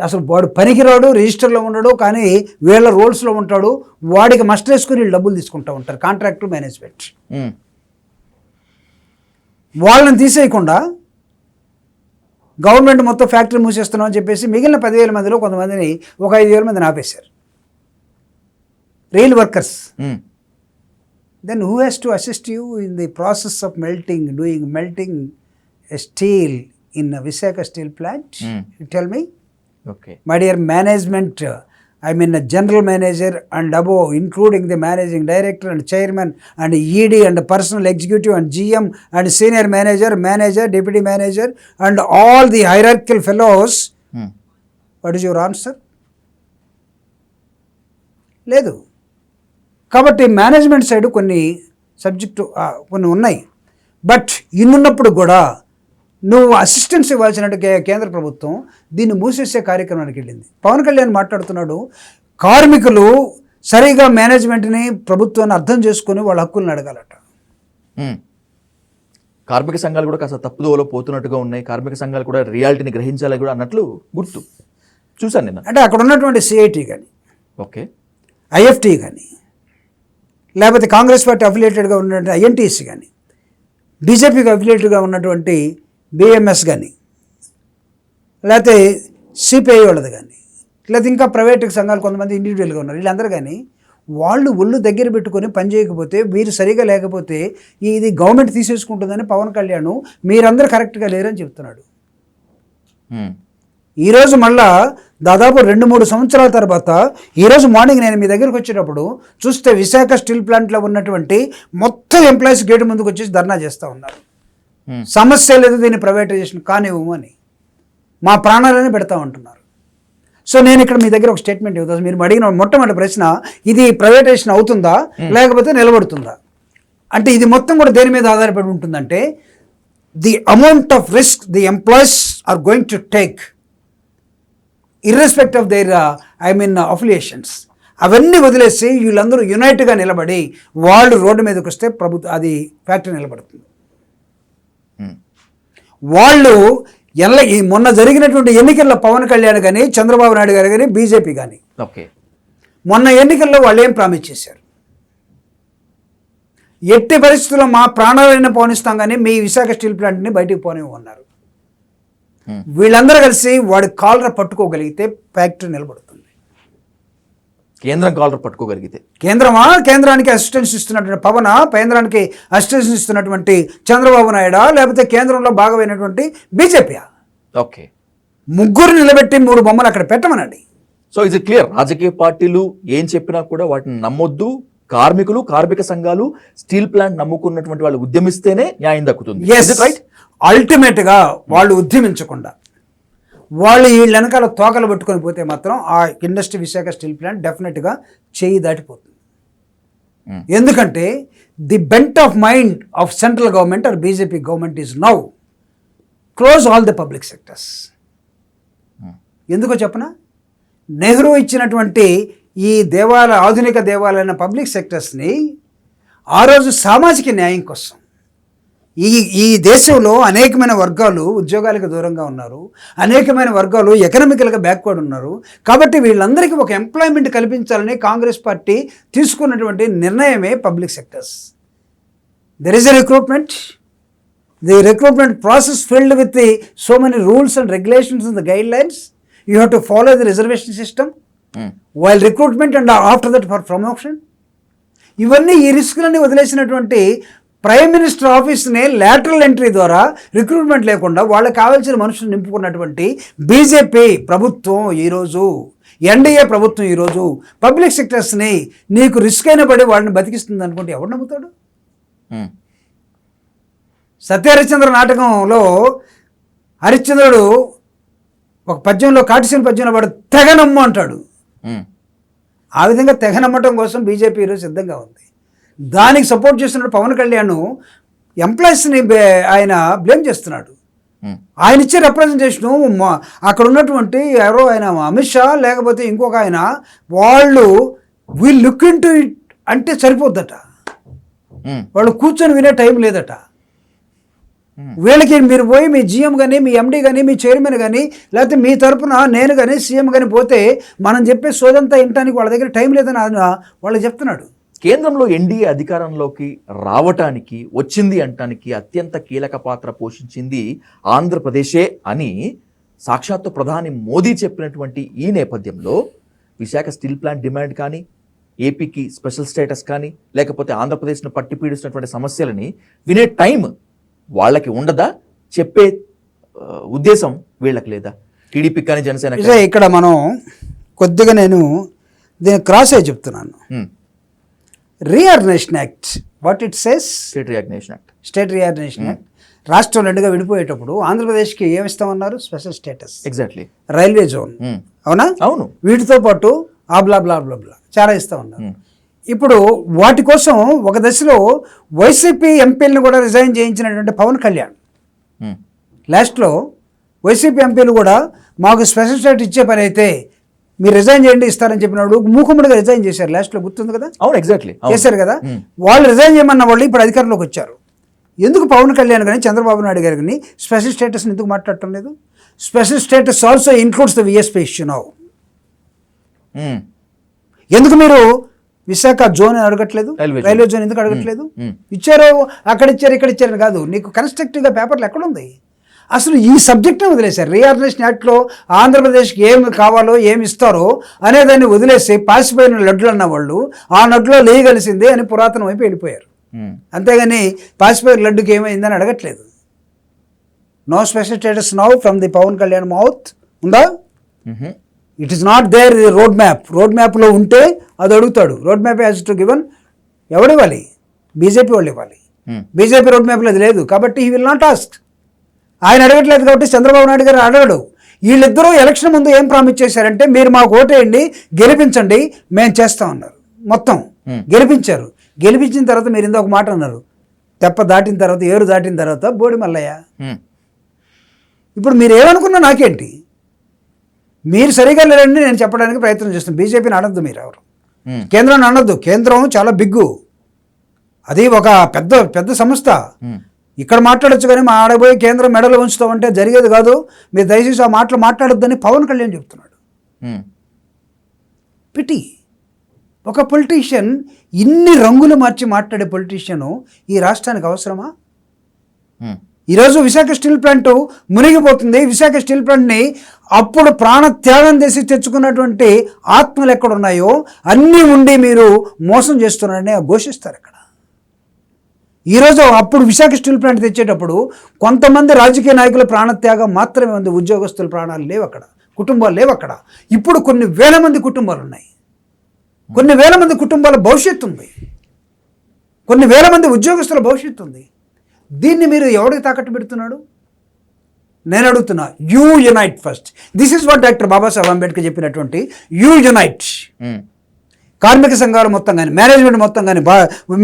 అసలు వాడు పనికిరాడు, రిజిస్టర్లో ఉండడు, కానీ వీళ్ళ రోల్స్లో ఉంటాడు, వాడికి మస్ట్ వేసుకుని వీళ్ళు డబ్బులు తీసుకుంటూ ఉంటారు కాంట్రాక్టు మేనేజ్మెంట్. వాళ్ళని తీసేయకుండా గవర్నమెంట్ మొత్తం ఫ్యాక్టరీ మూసేస్తున్నాం అని చెప్పేసి మిగిలిన 10,000 మందిలో కొంతమందిని ఒక 5,000 మందిని ఆపేశారు, real workers. Then who has to assist you in the process of doing melting steel in Visakha steel plant? Tell me. Okay. My dear management, a general manager and above, including the managing director and chairman and ED and personal executive and GM and senior manager, deputy manager and all the hierarchical fellows. What is your answer? లేదు. కాబట్టి management side కొన్ని subject కొన్ని ఉన్నాయి, but ఇన్నున్నప్పుడు కూడా నువ్వు assistance ఇవ్వాల్సినట్టు కేంద్ర ప్రభుత్వం దీన్ని మూసేసే కార్యక్రమానికి వెళ్ళింది. పవన్ కళ్యాణ్ మాట్లాడుతున్నాడు, కార్మికులు సరిగా మేనేజ్మెంట్ని ప్రభుత్వాన్ని అర్థం చేసుకొని వాళ్ళ హక్కులను అడగాలట. కార్మిక సంఘాలు కూడా కాస్త తప్పుదోవలో పోతున్నట్టుగా ఉన్నాయి, కార్మిక సంఘాలు కూడా రియాలిటీని గ్రహించాలని కూడా అన్నట్లు గుర్తు చూశాను నేను. అంటే అక్కడ ఉన్నటువంటి సిఐటి కానీ, ఓకే, ఐఎఫ్టీ కానీ, లేకపోతే కాంగ్రెస్ పార్టీ అఫిలియేటెడ్గా ఉన్నటువంటి ఐఎన్టీసీ కానీ, బీజేపీకి అఫిలియేటెడ్గా ఉన్నటువంటి బిఎంఎస్ కానీ, లేకపోతే సిపిఐ వాళ్ళది కానీ, లేకపోతే ఇంకా ప్రైవేట్ సంఘాలు కొంతమంది ఇండివిజువల్గా ఉన్నారు, వీళ్ళందరూ కానీ వాళ్ళు ఒళ్ళు దగ్గర పెట్టుకొని పని చేయకపోతే, మీరు సరిగా లేకపోతే ఇది గవర్నమెంట్ తీసేసుకుంటుందని పవన్ కళ్యాణ్ మీరందరూ కరెక్ట్గా లేరని చెప్తున్నాడు. ఈరోజు మళ్ళా దాదాపు 2-3 సంవత్సరాల తర్వాత ఈరోజు మార్నింగ్ నేను మీ దగ్గరికి వచ్చేటప్పుడు చూస్తే విశాఖ స్టీల్ ప్లాంట్లో ఉన్నటువంటి మొత్తం ఎంప్లాయీస్ గేటు ముందుకు వచ్చేసి ధర్నా చేస్తూ ఉన్నారు. సమస్య లేదు, దీన్ని ప్రైవేటైజేషన్ కానివ్వము అని మా ప్రాణాలని పెడతా ఉంటున్నారు. సో నేను ఇక్కడ మీ దగ్గర ఒక స్టేట్మెంట్ ఇవ్వదు. మీరు అడిగిన మొట్టమొదటి ప్రశ్న, ఇది ప్రైవేటైజేషన్ అవుతుందా లేకపోతే నిలబడుతుందా అంటే, ఇది మొత్తం కూడా దేని మీద ఆధారపడి ఉంటుందంటే, the amount of risk the employees are going to take irrespective of their affiliations. అవన్నీ వదిలేసి వీళ్ళందరూ యునైట్గా నిలబడి వాళ్ళు రోడ్డు మీదకి వస్తే అది ఫ్యాక్టరీ నిలబడుతుంది. వాళ్ళు ఈ మొన్న జరిగినటువంటి ఎన్నికల్లో పవన్ కళ్యాణ్ కానీ, చంద్రబాబు నాయుడు గారు కానీ, బీజేపీ కానీ మొన్న ఎన్నికల్లో వాళ్ళు ఏం ప్రామిస్ చేశారు? ఎట్టి పరిస్థితుల్లో మా ప్రాణాలైనా పోనిస్తాం కానీ మీ విశాఖ స్టీల్ ప్లాంట్ని బయటికి పోనివ్వన్నారు. వీళ్ళందరూ కలిసి వాడి కాలర్ పట్టుకోగలిగితే ఫ్యాక్టరీ నిలబడుతుంది. కేంద్రం కాలర్ పట్టుకోగలిగితే, కేంద్రానికి అసిస్టెన్స్ ఇస్తున్నటువంటి పవన్, కేంద్రానికి అసిస్టెన్స్ ఇస్తున్నటువంటి చంద్రబాబు నాయుడు, లేకపోతే కేంద్రంలో భాగమైనటువంటి బీజేపీ, ఓకే, ముగ్గురు నిలబెట్టి 3 బొమ్మలు అక్కడ పెట్టమనండి. సో ఇది క్లియర్. రాజకీయ పార్టీలు ఏం చెప్పినా కూడా వాటిని నమ్మొద్దు. కార్మికులు, కార్మిక సంఘాలు, స్టీల్ ప్లాంట్ నమ్ముకున్నటువంటి వాళ్ళు ఉద్యమిస్తేనే న్యాయం దక్కుతుంది. రైట్. అల్టిమేట్ గా వాళ్ళు ఉద్యమించకుండా వాళ్ళు వీళ్ళ వెనకాల తోకలు పట్టుకొని పోతే మాత్రం ఆ ఇండస్ట్రీ విశాఖ స్టీల్ ప్లాంట్ డెఫినెట్గా చేయి దాటిపోతుంది. ఎందుకంటే the bent of mind of central government or BJP government is now close all the public sectors. ఎందుకో చెప్పనా, నెహ్రూ ఇచ్చినటువంటి ఈ ఆధునిక దేవాలైన పబ్లిక్ సెక్టర్స్ని ఆ రోజు సామాజిక న్యాయం కోసం ఈ దేశంలో అనేకమైన వర్గాలు ఉద్యోగాలకు దూరంగా ఉన్నారు, అనేకమైన వర్గాలు ఎకనామికల్గా బ్యాక్వర్డ్ ఉన్నారు. కాబట్టి వీళ్ళందరికీ ఒక ఎంప్లాయ్మెంట్ కల్పించాలని కాంగ్రెస్ పార్టీ తీసుకున్నటువంటి నిర్ణయమే public sectors. There is a recruitment. The recruitment process filled with the so many rules and regulations and the guide lines. You have to follow the reservation system while recruitment and after that for promotion. ఇవన్నీ ఈ రిస్కులన్నీ వదిలేసినటువంటి prime minister ఆఫీస్ని lateral entry ద్వారా recruitment లేకుండా వాళ్ళకి కావాల్సిన మనుషులు నింపుకున్నటువంటి BJP ప్రభుత్వం ఈరోజు, ఎన్డీఏ ప్రభుత్వం ఈరోజు పబ్లిక్ సెక్టర్స్ని నీకు రిస్క్ అయిన పడి వాళ్ళని బతికిస్తుంది అనుకుంటే ఎవరు నమ్ముతాడు? సత్యహరిశ్చంద్ర నాటకంలో హరిశ్చంద్రుడు ఒక పద్యంలో, కాటిసిన పద్యంలో వాడు తెగ నమ్ము అంటాడు. ఆ విధంగా తెగ నమ్మటం కోసం బీజేపీ ఈరోజు సిద్ధంగా ఉంది. దానికి సపోర్ట్ చేస్తున్న పవన్ కళ్యాణ్ ఎంప్లాయీస్ని ఆయన బ్లేమ్ చేస్తున్నాడు. ఆయన ఇచ్చే రిప్రజెంటేషను అక్కడ ఉన్నటువంటి ఎవరో ఆయన అమిత్ షా లేకపోతే ఇంకొక ఆయన, వాళ్ళు we'll look into it అంటే సరిపోద్దట. వాళ్ళు కూర్చొని వినే టైం లేదట. వీళ్ళకి మీరు పోయి మీ జీఎం కానీ, మీ ఎండీ కానీ, మీ చైర్మన్ కానీ, లేకపోతే మీ తరపున నేను కానీ, సీఎం కానీ పోతే మనం చెప్పే సోదంతా వినటానికి వాళ్ళ దగ్గర టైం లేదని వాళ్ళు చెప్తున్నాడు. కేంద్రంలో ఎన్డీఏ అధికారంలోకి రావటానికి, వచ్చింది అంటానికి అత్యంత కీలక పాత్ర పోషించింది ఆంధ్రప్రదేశే అని సాక్షాత్తు ప్రధాని మోదీ చెప్పినటువంటి ఈ నేపథ్యంలో విశాఖ స్టీల్ ప్లాంట్ డిమాండ్ కానీ, ఏపీకి స్పెషల్ స్టేటస్ కానీ, లేకపోతే ఆంధ్రప్రదేశ్ను పట్టి పీడిస్తున్నటువంటి సమస్యలని వినే టైం వాళ్ళకి ఉండదా? చెప్పే ఉద్దేశం వీళ్ళకి లేదా? టీడీపీ కానీ, జనసేన. ఇక్కడ మనం కొద్దిగా నేను దీన్ని క్రాస్ అయ్యి చెప్తున్నాను. Reorganisation act, what it says, state reorganisation act. రాష్ట్రం 2గా విడిపోయేటప్పుడు ఆంధ్రప్రదేశ్కి ఏమి ఇస్తామన్నారు? Special status, exactly, railway zone, అవునా? అవును. వీటితో పాటు బ్లా బ్లా బ్లా బ్లా చాలా ఇస్తామన్నారు. ఇప్పుడు వాటి కోసం ఒక దశలో వైసీపీ ఎంపీలను కూడా రిజైన్ చేయించినటువంటి పవన్ కళ్యాణ్ లాస్ట్లో వైసీపీ ఎంపీలు కూడా మాకు స్పెషల్ స్టేటస్ ఇచ్చే పని అయితే మీరు రిజైన్ చేయండి, ఇస్తారని చెప్పినప్పుడు మూకుమ్మడిగా రిజైన్ చేశారు. లాస్ట్లో గుర్తుంది కదా? అవును, ఎగ్జాక్ట్లీ చేశారు కదా. వాళ్ళు రిజైన్ చేయమన్న వాళ్ళు ఇప్పుడు అధికారంలోకి వచ్చారు. ఎందుకు పవన్ కళ్యాణ్ కానీ, చంద్రబాబు నాయుడు గారు కానీ స్పెషల్ స్టేటస్ని ఎందుకు మాట్లాడటం లేదు? Special status also includes the VSP issue now. ఎందుకు మీరు విశాఖ జోన్ అడగట్లేదు? రైల్వే జోన్ ఎందుకు అడగట్లేదు? ఇచ్చారు, అక్కడ ఇచ్చారు, ఇక్కడ ఇచ్చారని కాదు. నీకు కన్స్ట్రక్టివ్గా పేపర్లు ఎక్కడుంది? అసలు ఈ సబ్జెక్ట్నే వదిలేశారు. రీఆర్గనైజేషన్ యాక్ట్లో ఆంధ్రప్రదేశ్కి ఏమి కావాలో, ఏమి ఇస్తారో అనేదాన్ని వదిలేసి పాసిపోయిన లడ్లు అన్న వాళ్ళు ఆ నడ్లో లేయగలిసిందే అని పురాతనం వైపు వెళ్ళిపోయారు. అంతేగాని పాసిపోయిన లడ్డుకి ఏమైందని అడగట్లేదు. No special status now from the Pawan Kalyan mouth ఉందా? It is not there road map. Road మ్యాప్లో ఉంటే అది అడుగుతాడు. Road map has to given. ఎవడు ఇవ్వాలి? బీజేపీ వాళ్ళు ఇవ్వాలి. బీజేపీ రోడ్ మ్యాప్లో అది లేదు కాబట్టి హీ విల్ నాట్ ఆస్క్. ఆయన అడగట్లేదు కాబట్టి చంద్రబాబు నాయుడు గారు అడగడు. వీళ్ళిద్దరూ ఎలక్షన్ ముందు ఏం ప్రామిస్ చేశారంటే మీరు మాకు ఓటేయండి, గెలిపించండి, మేము చేస్తామన్నారు. మొత్తం గెలిపించారు. గెలిపించిన తర్వాత మీరు ఇంకొక మాట అన్నారు, తెప్ప దాటిన తర్వాత, ఏరు దాటిన తర్వాత బోడి మల్లయ్య. ఇప్పుడు మీరు ఏమనుకున్నా నాకేంటి? మీరు సరిగా లేరండి నేను చెప్పడానికి ప్రయత్నం చేస్తున్నాను. బీజేపీని అనొద్దు, మీరు ఎవరు కేంద్రాన్ని అనొద్దు. కేంద్రం చాలా బిగ్గు, అది ఒక పెద్ద పెద్ద సంస్థ. ఇక్కడ మాట్లాడొచ్చు కానీ మా ఆడపోయి కేంద్రం మెడలు ఉంచుతామంటే జరిగేది కాదు. మీరు దయచేసి ఆ మాటలు మాట్లాడొద్దని పవన్ కళ్యాణ్ చెప్తున్నాడు. పిటి ఒక పొలిటీషియన్, ఇన్ని రంగులు మార్చి మాట్లాడే పొలిటీషియను ఈ రాష్ట్రానికి అవసరమా? ఈరోజు విశాఖ స్టీల్ ప్లాంట్ మునిగిపోతుంది. విశాఖ స్టీల్ ప్లాంట్ని అప్పుడు ప్రాణ త్యాగం చేసి తెచ్చుకున్నటువంటి ఆత్మలు ఎక్కడున్నాయో అన్నీ ఉండి మీరు మోసం చేస్తున్నారని ఘోషిస్తారు ఇక్కడ. ఈరోజు అప్పుడు విశాఖ స్టీల్ ప్లాంట్ తెచ్చేటప్పుడు కొంతమంది రాజకీయ నాయకుల ప్రాణత్యాగం మాత్రమే ఉంది. ఉద్యోగస్తుల ప్రాణాలు లేవు అక్కడ, కుటుంబాలు లేవు అక్కడ. ఇప్పుడు కొన్ని వేల మంది కుటుంబాలు ఉన్నాయి, కొన్ని వేల మంది కుటుంబాల భవిష్యత్తు ఉంది, కొన్ని వేల మంది ఉద్యోగస్తుల భవిష్యత్తు ఉంది. దీన్ని మీరు ఎవరికి తాకట్టు పెడుతున్నాడు? నేను అడుగుతున్నా, you unite first. This is what doctor Babasaheb Ambedkar చెప్పినటువంటి యూ యునైట్. కార్మిక సంఘాలు మొత్తం కానీ, మేనేజ్మెంట్ మొత్తం కానీ,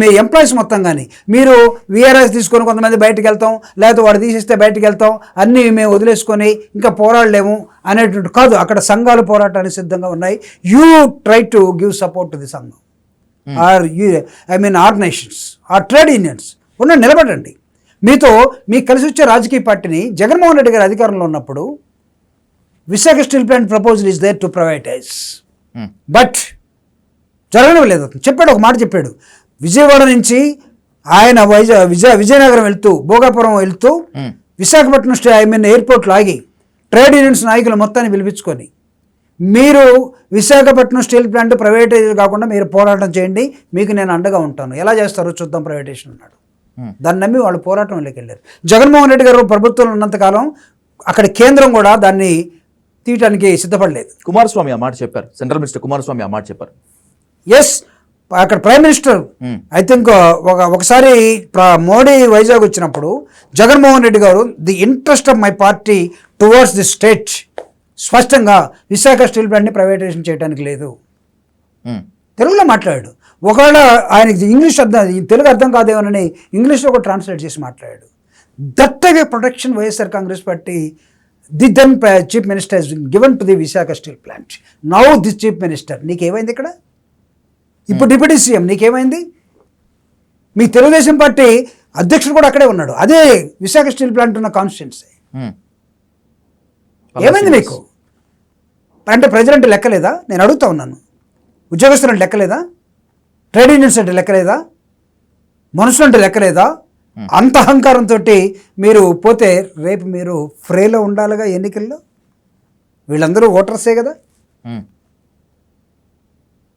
మీ ఎంప్లాయీస్ మొత్తం కానీ, మీరు వీఆర్ఎస్ తీసుకొని కొంతమంది బయటకు వెళ్తాం, లేకపోతే వాడు తీసిస్తే బయటకు వెళ్తాం, అన్నీ మేము వదిలేసుకొని ఇంకా పోరాడలేము అనేటువంటి కాదు. అక్కడ సంఘాలు పోరాటానికి సిద్ధంగా ఉన్నాయి. You try to give support to the సంఘం or organisations or trade unions. ఉండండి, నిలబడండి. మీతో మీకు కలిసి వచ్చే రాజకీయ పార్టీని జగన్మోహన్ రెడ్డి గారు అధికారంలో ఉన్నప్పుడు Visakha steel plant proposal is there to privatise, but జరగడం లేదు. అతను చెప్పాడు, ఒక మాట చెప్పాడు. విజయవాడ నుంచి ఆయన విజయనగరం వెళ్తూ, భోగాపురం వెళ్తూ విశాఖపట్నం ఎయిర్పోర్ట్లో ఆగి ట్రేడ్ యూనియన్స్ నాయకులు మొత్తాన్ని పిలిపించుకొని మీరు విశాఖపట్నం స్టీల్ ప్లాంట్ ప్రైవేటైజ్ కాకుండా మీరు పోరాటం చేయండి, మీకు నేను అండగా ఉంటాను, ఎలా చేస్తారో చూద్దాం ప్రైవేటైజేషన్ అన్నాడు. దాన్ని నమ్మి వాళ్ళు పోరాటంలోకి వెళ్ళారు. జగన్మోహన్ రెడ్డి గారు ప్రభుత్వంలో ఉన్నంతకాలం అక్కడ కేంద్రం కూడా దాన్ని తీయటానికి సిద్ధపడలేదు. కుమారస్వామి ఆ మాట చెప్పారు, సెంట్రల్ మినిస్టర్ కుమారస్వామి ఆ మాట చెప్పారు. ఎస్, అక్కడ ప్రైమ్ మినిస్టర్ ఐ థింక్ ఒకసారి మోడీ వైజాగ్ వచ్చినప్పుడు జగన్మోహన్ రెడ్డి గారు the interest of my party towards the state స్పష్టంగా విశాఖ స్టీల్ ప్లాంట్ని ప్రైవేటైజేషన్ చేయడానికి లేదు తెలుగులో మాట్లాడాడు. ఒకవేళ ఆయనకి ఇంగ్లీష్ తెలుగు అర్థం కాదేమోనని ఇంగ్లీష్లో కూడా ట్రాన్స్లేట్ చేసి మాట్లాడాడు. దట్టగా protection YSR Congress party the then chief minister he's given to the Visakha steel plant. Now the chief minister, నీకేమైంది ఇక్కడ? ఇప్పుడు డిప్యూటీ సీఎం నీకేమైంది? మీ తెలుగుదేశం పార్టీ అధ్యక్షుడు కూడా అక్కడే ఉన్నాడు, అదే విశాఖ స్టీల్ ప్లాంట్ ఉన్న కాన్స్టిట్యున్సీ. ఏమైంది మీకు? అంటే ప్రజలంటే లెక్కలేదా? నేను అడుగుతా ఉన్నాను. ఉద్యోగస్తులు అంటే లెక్కలేదా? ట్రేడ్ యూనియన్స్ అంటే లెక్కలేదా? మనుషులు అంటే లెక్కలేదా? అంత అహంకారంతో మీరు పోతే రేపు మీరు ఫ్రేలో ఉండాలిగా ఎన్నికల్లో. వీళ్ళందరూ ఓటర్సే కదా.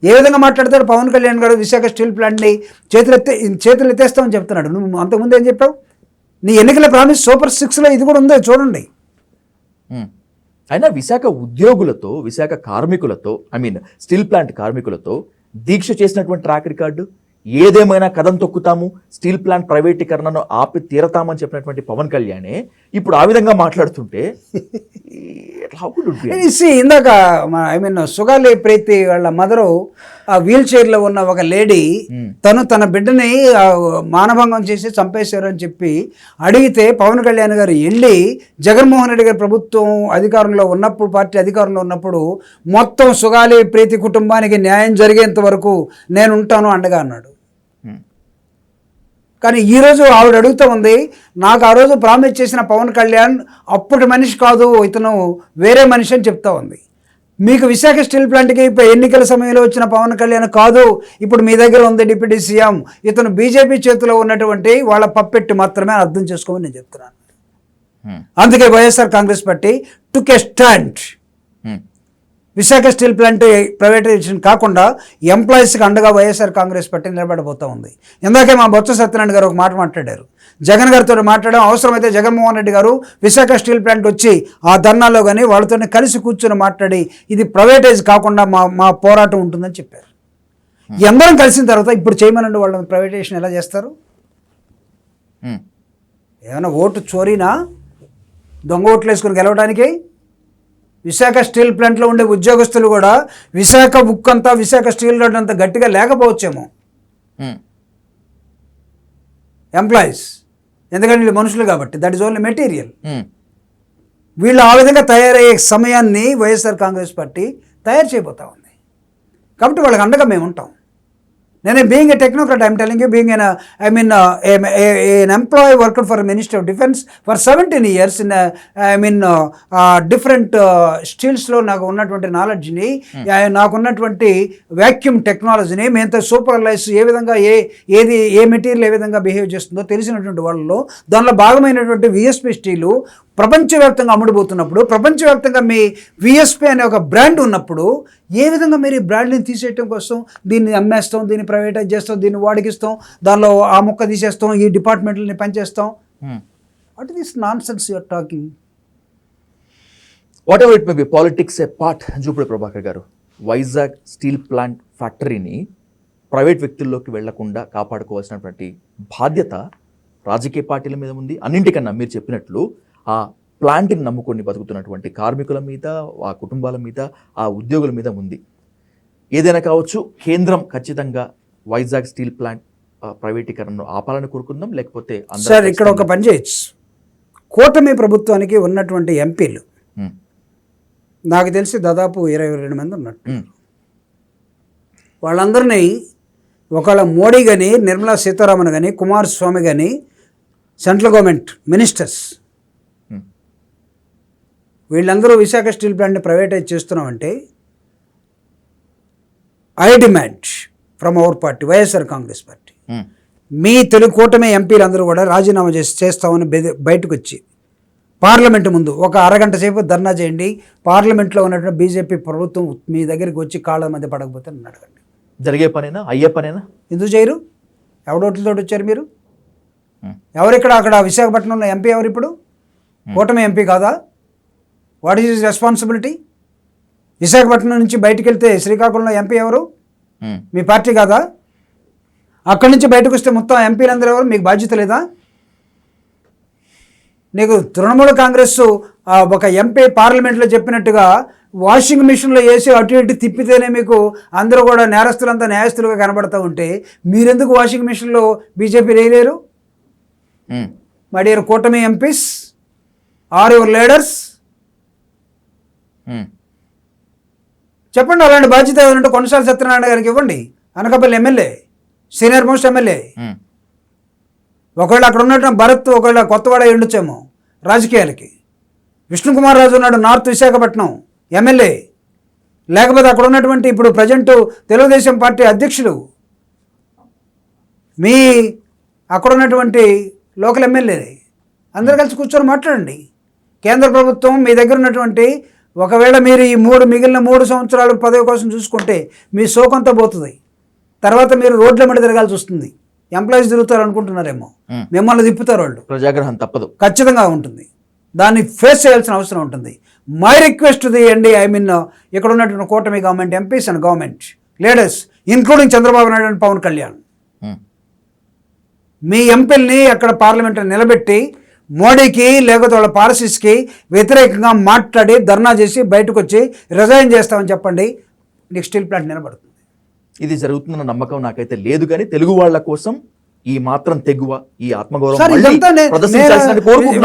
ఏ విధంగా మాట్లాడతాడు పవన్ కళ్యాణ్ గారు? విశాఖ స్టీల్ ప్లాంట్ని చేతులు ఎత్తేస్తామని చెప్తున్నాడు. నువ్వు అంతకుముందు ఏం చెప్పావు? నీ ఎన్నికల ప్రామిస్ సూపర్ 6లో ఇది కూడా ఉందో చూడండి. అయినా విశాఖ ఉద్యోగులతో, విశాఖ కార్మికులతో, స్టీల్ ప్లాంట్ కార్మికులతో దీక్ష చేసినటువంటి ట్రాక్ రికార్డు, ఏదేమైనా కథం తొక్కుతాము, స్టీల్ ప్లాంట్ ప్రైవేటీకరణను ఆపి తీరతామని చెప్పినటువంటి పవన్ కళ్యాణే ఇప్పుడు ఆ విధంగా మాట్లాడుతుంటే ఇందాక సుగాలి ప్రీతి వాళ్ళ మదరు ఆ వీల్ చైర్లో ఉన్న ఒక లేడీ తన బిడ్డని మానభంగం చేసి చంపేశారు అని చెప్పి అడిగితే పవన్ కళ్యాణ్ గారు వెళ్ళి జగన్మోహన్ రెడ్డి గారి ప్రభుత్వం అధికారంలో ఉన్నప్పుడు, పార్టీ అధికారంలో ఉన్నప్పుడు మొత్తం సుగాలి ప్రీతి కుటుంబానికి న్యాయం జరిగేంత వరకు నేను ఉంటాను అండగా అన్నాడు. కానీ ఈరోజు ఆవిడ అడుగుతూ ఉంది, నాకు ఆ రోజు ప్రామిస్ చేసిన పవన్ కళ్యాణ్ అప్పటి మనిషి కాదు, ఇతను వేరే మనిషి అని చెప్తా ఉంది. మీకు విశాఖ స్టీల్ ప్లాంట్కి ఎన్నికల సమయంలో వచ్చిన పవన్ కళ్యాణ్ కాదు, ఇప్పుడు మీ దగ్గర ఉంది డిప్యూటీ సీఎం, ఇతను బీజేపీ చేతిలో ఉన్నటువంటి వాళ్ళ పప్పెట్టి మాత్రమే అర్థం చేసుకోమని నేను చెప్తున్నాను. అందుకే YSR Congress party took a stand. Visakha steel plant privatisation కాకుండా ఎంప్లాయీస్కి అండగా వైఎస్ఆర్ కాంగ్రెస్ పార్టీ నిలబడబోతూ ఉంది. ఇందాకే మా బొత్స సత్యనారాయణ గారు ఒక మాట మాట్లాడారు, జగన్ గారితో మాట్లాడడం, అవసరమైతే జగన్మోహన్ రెడ్డి గారు విశాఖ స్టీల్ ప్లాంట్ వచ్చి ఆ ధర్నాలో కానీ వాళ్ళతో కలిసి కూర్చొని మాట్లాడి ఇది ప్రైవేటైజ్ కాకుండా మా పోరాటం ఉంటుందని చెప్పారు. అందరం కలిసిన తర్వాత ఇప్పుడు చేయమనండి, వాళ్ళని ప్రైవేటైజేషన్ ఎలా చేస్తారు? ఏమైనా ఓటు చోరీనా, దొంగ ఓట్లు వేసుకుని గెలవడానికి? విశాఖ స్టీల్ ప్లాంట్లో ఉండే ఉద్యోగస్తులు కూడా విశాఖ ఉక్కు అంతా, విశాఖ స్టీల్ ప్లాంట్ అంతా గట్టిగా లేకపోవచ్చేమో ఎంప్లాయీస్, ఎందుకంటే వీళ్ళు మనుషులు కాబట్టి, దట్ ఈస్ ఓన్లీ మెటీరియల్. వీళ్ళు ఆ విధంగా తయారయ్యే సమయాన్ని వైఎస్ఆర్ కాంగ్రెస్ పార్టీ తయారు చేయబోతా ఉంది. కాబట్టి వాళ్ళకి అండగా మేము ఉంటాం. నేను being a technocrat, I'm telling you, being an employee worked for Ministry of Defence for 17 years in different స్టీల్స్లో నాకు ఉన్నటువంటి నాలెడ్జ్ని, నాకు ఉన్నటువంటి వ్యాక్యూమ్ టెక్నాలజీని, మేము సూపర్వైజ్ ఏ విధంగా ఏ మెటీరియల్ ఏ విధంగా బిహేవ్ చేస్తుందో తెలిసినటువంటి వాళ్ళలో దానిలో భాగమైనటువంటి విఎస్పి స్టీలు ప్రపంచవ్యాప్తంగా అమ్ముడుపోతున్నప్పుడు, ప్రపంచవ్యాప్తంగా మీ విఎస్పి అనే ఒక బ్రాండ్ ఉన్నప్పుడు ఏ విధంగా మీరు ఈ బ్రాండ్ని తీసేయటం కోసం దీన్ని అమ్మేస్తాం, దీన్ని ప్రైవేటైజ్ చేస్తాం, దీన్ని వాడికిస్తాం, దానిలో ఆ ముక్క తీసేస్తాం, ఈ డిపార్ట్మెంట్ని పనిచేస్తాం? What is this nonsense you're talking? Whatever it may be, politics apart. Jupudi Prabhakar గారు, వైజాగ్ స్టీల్ ప్లాంట్ ఫ్యాక్టరీని ప్రైవేట్ వ్యక్తుల్లోకి వెళ్లకుండా కాపాడుకోవాల్సినటువంటి బాధ్యత రాజకీయ పార్టీల మీద ఉంది. అన్నింటికన్నా మీరు చెప్పినట్లు ఆ ప్లాంట్ని నమ్ముకొని బతుకుతున్నటువంటి కార్మికుల మీద, ఆ కుటుంబాల మీద, ఆ ఉద్యోగుల మీద ఉంది. ఏదైనా కావచ్చు, కేంద్రం ఖచ్చితంగా వైజాగ్ స్టీల్ ప్లాంట్ ప్రైవేటీకరణను ఆపాలని కోరుకుందాం, లేకపోతే సార్ ఇక్కడ ఒక పని చేయొచ్చు. కూటమి ప్రభుత్వానికి ఉన్నటువంటి ఎంపీలు నాకు తెలిసి దాదాపు 22 మంది ఉన్నట్టు. వాళ్ళందరినీ ఒకవేళ మోడీ కానీ, నిర్మలా సీతారామన్ కానీ, కుమారస్వామి కానీ, సెంట్రల్ గవర్నమెంట్ మినిస్టర్స్ వీళ్ళందరూ విశాఖ స్టీల్ ప్లాంట్ని ప్రైవేటైజ్ చేస్తున్నామంటే I demand from our party, YSR Congress party, మీ తెలుగు కూటమి ఎంపీలందరూ కూడా రాజీనామా చేస్తామని బయటకు వచ్చి పార్లమెంట్ ముందు ఒక అరగంట సేపు ధర్నా చేయండి. పార్లమెంట్లో ఉన్నటువంటి బీజేపీ ప్రభుత్వం మీ దగ్గరికి వచ్చి కాళ్ళ మధ్య పడకపోతే నన్ను అడగండి. జరిగే పనేనా, అయ్యే పనేనా? ఎందుకు చేయరు? ఎవడోట్లతో వచ్చారు మీరు? ఎవరిక్కడ అక్కడ విశాఖపట్నం ఉన్న ఎంపీ ఎవరు ఇప్పుడు? కూటమి ఎంపీ కాదా? What is his responsibility? Visakhapatnam నుంచి బయటికి వెళ్తే శ్రీకాకుళంలో ఎంపీ ఎవరు? మీ పార్టీ కాదా? అక్కడి నుంచి బయటకు వస్తే మొత్తం ఎంపీలందరూ ఎవరు? మీకు బాధ్యత లేదా? నీకు తృణమూల కాంగ్రెస్ ఒక ఎంపీ పార్లమెంట్లో చెప్పినట్టుగా వాషింగ్ మిషన్లో వేసి అటు ఇటు తిప్పితేనే మీకు అందరూ కూడా నేరస్తులంతా న్యాయస్తులుగా కనబడతా ఉంటే మీరెందుకు వాషింగ్ మిషన్లో బీజేపీ వేయలేరు? మై డియర్ కూటమి ఎంపీస్ ఆర్ యువర్ లీడర్స్, చెప్పండి. అలాంటి బాధ్యత ఏదంటే కొనసాగి సత్యనారాయణ గారికి ఇవ్వండి, Anakapalli MLA, senior most MLA. ఒకవేళ అక్కడ ఉన్నటువంటి భరత్ ఒకవేళ కొత్తవాడ ఉండొచ్చేమో రాజకీయాలకి. విష్ణుకుమార్ రాజు ఉన్నాడు, నార్త్ విశాఖపట్నం ఎమ్మెల్యే. లేకపోతే అక్కడ ఉన్నటువంటి ఇప్పుడు ప్రజెంట్ తెలుగుదేశం పార్టీ అధ్యక్షులు, మీ అక్కడ ఉన్నటువంటి లోకల్ ఎమ్మెల్యే, అందరు కలిసి కూర్చొని మాట్లాడండి. కేంద్ర ప్రభుత్వం మీ దగ్గర ఉన్నటువంటి, ఒకవేళ మీరు ఈ మిగిలిన 3 సంవత్సరాలు పదవి కోసం చూసుకుంటే మీ సోకంతా పోతుంది. తర్వాత మీరు రోడ్ల మీద తిరగాల్సి వస్తుంది. ఎంప్లాయీస్ తిరుగుతారు అనుకుంటున్నారేమో, మిమ్మల్ని తిప్పుతారు వాళ్ళు. ప్రజాగ్రహం తప్పదు, ఖచ్చితంగా ఉంటుంది. దాన్ని ఫేస్ చేయాల్సిన అవసరం ఉంటుంది. మై రిక్వెస్ట్ అండి, ఇక్కడ ఉన్నటువంటి కూటమి government MPs and government leaders including Chandrababu Naidu and Pawan Kalyan, మీ ఎంపీల్ని అక్కడ పార్లమెంట్లో నిలబెట్టి మోడీకి లేకపోతే వాళ్ళ పాలసీస్కి వ్యతిరేకంగా మాట్లాడి ధర్నా చేసి బయటకు వచ్చి రిజైన్ చేస్తామని చెప్పండి. నీకు స్టీల్ ప్లాంట్ నిలబడుతుంది. ఇది జరుగుతున్న నమ్మకం నాకైతే లేదు, కానీ తెలుగు వాళ్ళ కోసం ఈ మాత్రం తెగువ, ఈ ఆత్మగౌరవం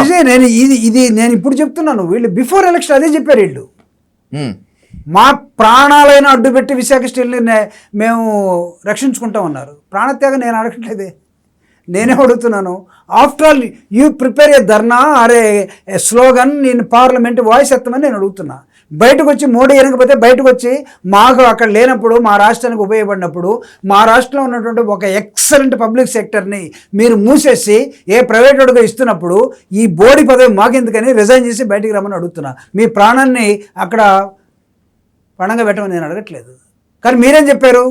విజయ్, నేను ఇప్పుడు చెప్తున్నాను. వీళ్ళు బిఫోర్ ఎలక్షన్ అదే చెప్పారు. వీళ్ళు మా ప్రాణాలైనా అడ్డుపెట్టి విశాఖ స్టీల్ని మేము రక్షించుకుంటాం అన్నారు. ప్రాణత్యాగం నేను అడగట్లేదే, నేనే అడుగుతున్నాను. After all you prepare a dharna or a slogan నేను పార్లమెంట్ వాయిస్ ఎత్తమని నేను అడుగుతున్నా. బయటకు వచ్చి మోడీ వెనకపోతే బయటకు వచ్చి మాకు అక్కడ లేనప్పుడు, మా రాష్ట్రానికి ఉపయోగపడినప్పుడు, మా రాష్ట్రంలో ఉన్నటువంటి ఒక ఎక్సలెంట్ పబ్లిక్ సెక్టర్ని మీరు మూసేసి ఏ ప్రైవేట్ వాడిగా ఇస్తున్నప్పుడు ఈ బోడీ పదవి మాకెందుకని రిజైన్ చేసి బయటికి రమ్మని అడుగుతున్నా. మీ ప్రాణాన్ని అక్కడ పణంగా పెట్టమని నేను అడగట్లేదు. కానీ మీరేం చెప్పారు?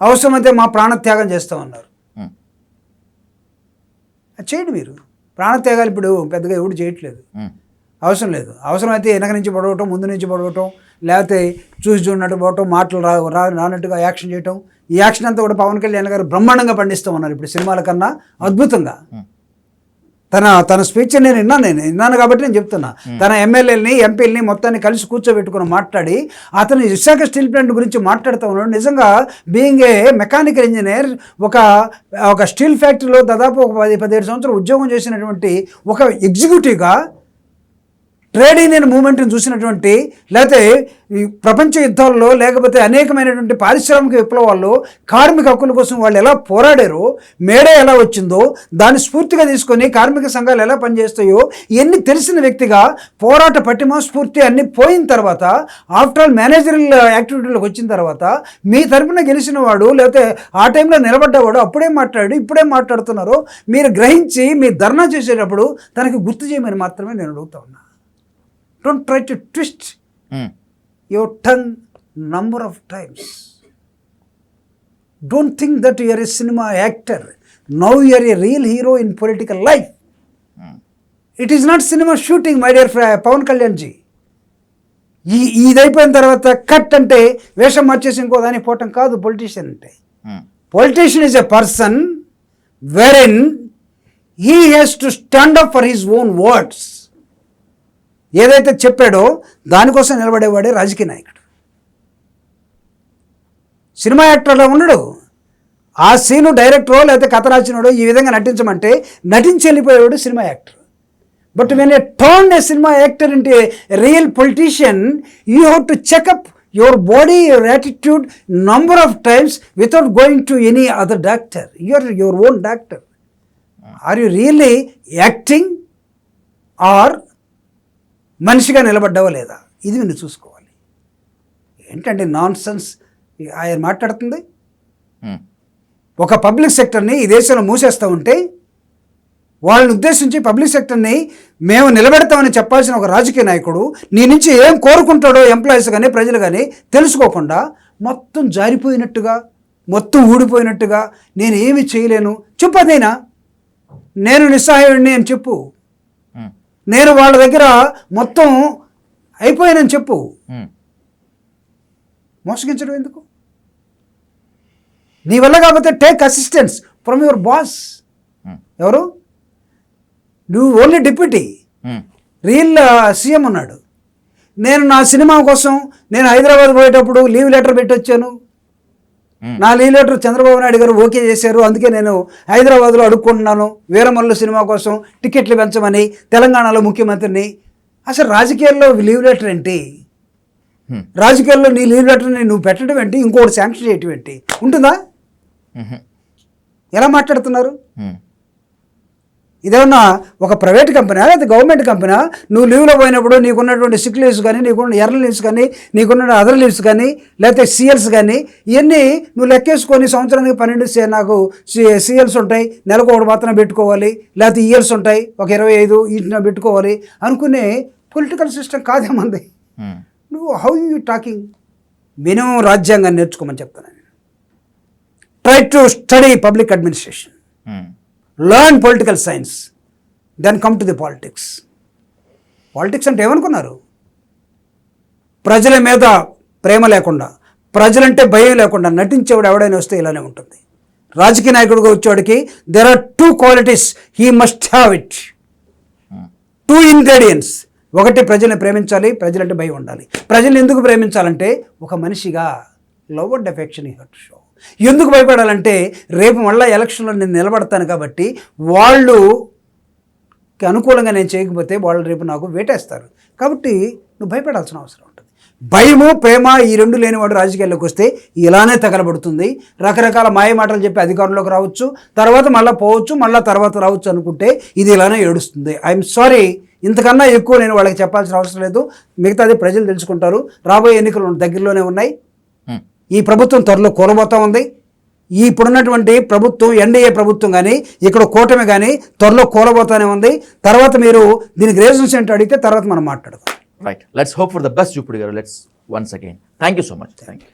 అవసరమైతే మా ప్రాణత్యాగం చేస్తామన్నారు. అది చేయండి మీరు. ప్రాణత్యాగాలు ఇప్పుడు పెద్దగా ఎవడు చేయట్లేదు, అవసరం లేదు. అవసరమైతే వెనక నుంచి పడవటం, ముందు నుంచి పడవటం, లేకపోతే చూసి చూడనట్టు పోవటం, మాటలు రానట్టుగా యాక్షన్ చేయటం. ఈ యాక్షన్ అంతా కూడా పవన్ కళ్యాణ్ గారు బ్రహ్మాండంగా పండిస్తూ ఉన్నారు ఇప్పుడు సినిమాల కన్నా అద్భుతంగా. తన స్పీచ్ నేను విన్నాను కాబట్టి నేను చెప్తున్నా. తన ఎమ్మెల్యేలని ఎంపీలని మొత్తాన్ని కలిసి కూర్చోబెట్టుకుని మాట్లాడి అతను విశాఖ స్టీల్ ప్లాంట్ గురించి మాట్లాడుతూ ఉన్నాడు. నిజంగా బీయింగ్ ఏ మెకానికల్ ఇంజనీర్, ఒక స్టీల్ ఫ్యాక్టరీలో దాదాపు ఒక 17 సంవత్సరాలు ఉద్యోగం చేసినటువంటి ఒక ఎగ్జిక్యూటివ్గా ట్రేడ్ యూనియన్ మూవ్మెంట్ని చూసినటువంటి, లేకపోతే ఈ ప్రపంచ యుద్ధాల్లో లేకపోతే అనేకమైనటువంటి పారిశ్రామిక విప్లవాల్లో కార్మిక హక్కుల కోసం వాళ్ళు ఎలా పోరాడారో, మేడే ఎలా వచ్చిందో దాన్ని స్ఫూర్తిగా తీసుకొని కార్మిక సంఘాలు ఎలా పనిచేస్తాయో ఇవన్నీ తెలిసిన వ్యక్తిగా పోరాట పటిమ స్ఫూర్తి అన్నీ పోయిన తర్వాత, ఆఫ్టర్ ఆల్ మేనేజరల్ యాక్టివిటీలోకి వచ్చిన తర్వాత మీ తరపున గెలిచిన వాడు లేకపోతే ఆ టైంలో నిలబడ్డవాడు అప్పుడే మాట్లాడి ఇప్పుడే మాట్లాడుతున్నారో మీరు గ్రహించి మీ ధర్నా చేసేటప్పుడు తనకి గుర్తు చేయమని మాత్రమే నేను అడుగుతా ఉన్నా. Don't try to twist your tongue number of times. Don't think that you are a cinema actor. Now you are a real hero in political life. It is not cinema shooting, my dear Pawan Kalyan ji. ఇదైపోయిన తర్వాత cut అంటే వేషం మార్చేసి ఇంకో దానికి పోవటం కాదు politician అంటే. Politician is a person వెరెన్ he has to stand up for his own words. ఏదైతే చెప్పాడో దానికోసం నిలబడేవాడే రాజకీయ నాయకుడు. సినిమా యాక్టర్లో ఉండడు. ఆ సీను డైరెక్టరో లేకపోతే కథ రాసినోడో ఈ విధంగా నటించమంటే నటించి వెళ్ళిపోయేవాడు cinema actor. But when a turn a cinema actor into a real politician, you have to checkup your body, your attitude number of times without going to any other doctor. Your own doctor. Are you really acting or మనిషిగా నిలబడ్డావా లేదా? ఇది మీరు చూసుకోవాలి. ఏంటంటే non sense ఆయన మాట్లాడుతుంది. ఒక పబ్లిక్ సెక్టర్ని ఈ దేశంలో మూసేస్తూ ఉంటే వాళ్ళని ఉద్దేశించి పబ్లిక్ సెక్టర్ని మేము నిలబెడతామని చెప్పాల్సిన ఒక రాజకీయ నాయకుడు నీ నుంచి ఏం కోరుకుంటాడో ఎంప్లాయీస్ కానీ ప్రజలు కానీ తెలుసుకోకుండా మొత్తం జారిపోయినట్టుగా, మొత్తం ఊడిపోయినట్టుగా నేను ఏమి చేయలేను చెప్పు. అదైనా నేను నిస్సహాయుడిని అని చెప్పు. నేను వాళ్ళ దగ్గర మొత్తం అయిపోయానని చెప్పు. మోసగించడం ఎందుకు? నీ వల్ల కాకపోతే take assistance from your boss. ఎవరు? నువ్వు ఓన్లీ డిప్యూటీ. రియల్ సీఎం ఉన్నాడు. నేను నా సినిమా కోసం నేను హైదరాబాద్ పోయేటప్పుడు లీవ్ లెటర్ పెట్టి వచ్చాను. నా లీవ్ లెటర్ చంద్రబాబు నాయుడు గారు ఓకే చేశారు. అందుకే నేను హైదరాబాద్లో అడుక్కుంటున్నాను వీరమల్లు సినిమా కోసం టికెట్లు పెంచమని తెలంగాణలో ముఖ్యమంత్రిని. అసలు రాజకీయాల్లో లీవ్ లెటర్ ఏంటి? రాజకీయాల్లో నీ లీవ్ లెటర్ని నువ్వు పెట్టడం ఏంటి? ఇంకోటి శాంక్షన్ చేయటం ఏంటి? ఉంటుందా? ఎలా మాట్లాడుతున్నారు? ఇదేమన్నా ఒక ప్రైవేట్ కంపెనీ లేదా గవర్నమెంట్ కంపెనీ? నువ్వు లీవ్లో పోయినప్పుడు నీకున్నటువంటి సిక్ లీవ్స్ కానీ, నీకున్న ఎర్ర లీవ్స్ కానీ, నీకున్న అదర్ లీవ్స్ కానీ, లేకపోతే సిఎల్స్ కానీ ఇవన్నీ నువ్వు లెక్కేసుకొని సంవత్సరానికి 12 నాకు సిఎల్స్ ఉంటాయి, నెలకు ఒకటి మాత్రం పెట్టుకోవాలి, లేకపోతే ఇయర్స్ ఉంటాయి ఒక 25 వీటిని పెట్టుకోవాలి అనుకునే పొలిటికల్ సిస్టమ్ కాదేమంది. నువ్వు హౌ యూ టాకింగ్? మినిమం రాజ్యాంగాన్ని నేర్చుకోమని చెప్తాను. Try to study public administration, learn political science, then come to the politics. Politics అంటే ఏమనుకున్నారు? ప్రజల మీద ప్రేమ లేకుండా, ప్రజలంటే భయం లేకుండా నటించేవాడు ఎవడైనా వస్తే ఇలానే ఉంటుంది. రాజకీయ నాయకుడిగా వచ్చేవాడికి there are 2 qualities he must have it. 2 ingredients. ఒకటి, ప్రజల్ని ప్రేమించాలి, ప్రజలంటే భయం ఉండాలి. ప్రజల్ని ఎందుకు ప్రేమించాలంటే ఒక మనిషిగా love and affection you have to show. ఎందుకు భయపడాలంటే రేపు మళ్ళీ ఎలక్షన్లో నేను నిలబడతాను కాబట్టి వాళ్ళకి అనుకూలంగా నేను చేయకపోతే వాళ్ళు రేపు నాకు వేటేస్తారు. కాబట్టి నువ్వు భయపడాల్సిన అవసరం ఉంటుంది. భయము ప్రేమ ఈ రెండు లేనివాడు రాజకీయాల్లోకి వస్తే ఇలానే తగలబడుతుంది. రకరకాల మాయ మాటలు చెప్పి అధికారంలోకి రావచ్చు, తర్వాత మళ్ళీ పోవచ్చు, మళ్ళీ తర్వాత రావచ్చు అనుకుంటే ఇది ఇలానే ఏడుస్తుంది. ఐఎమ్ సారీ, ఇంతకన్నా ఎక్కువ నేను వాళ్ళకి చెప్పాల్సిన అవసరం లేదు. మిగతాది ప్రజలు తెలుసుకుంటారు. రాబోయే ఎన్నికలు దగ్గరలోనే ఉన్నాయి. ఈ ప్రభుత్వం త్వరలో కూలబోతూ ఉంది. ఇప్పుడున్నటువంటి ప్రభుత్వం ఎన్డీఏ ప్రభుత్వం కానీ ఇక్కడ కూటమి కానీ త్వరలో కూలబోతానే ఉంది. తర్వాత మీరు దీనికి రీజన్స్ ఏంటో అడిగితే తర్వాత మనం మాట్లాడదాం. Right, let's hope for the best. చూపుడు గారు, let's once again thank you so much. Thank you.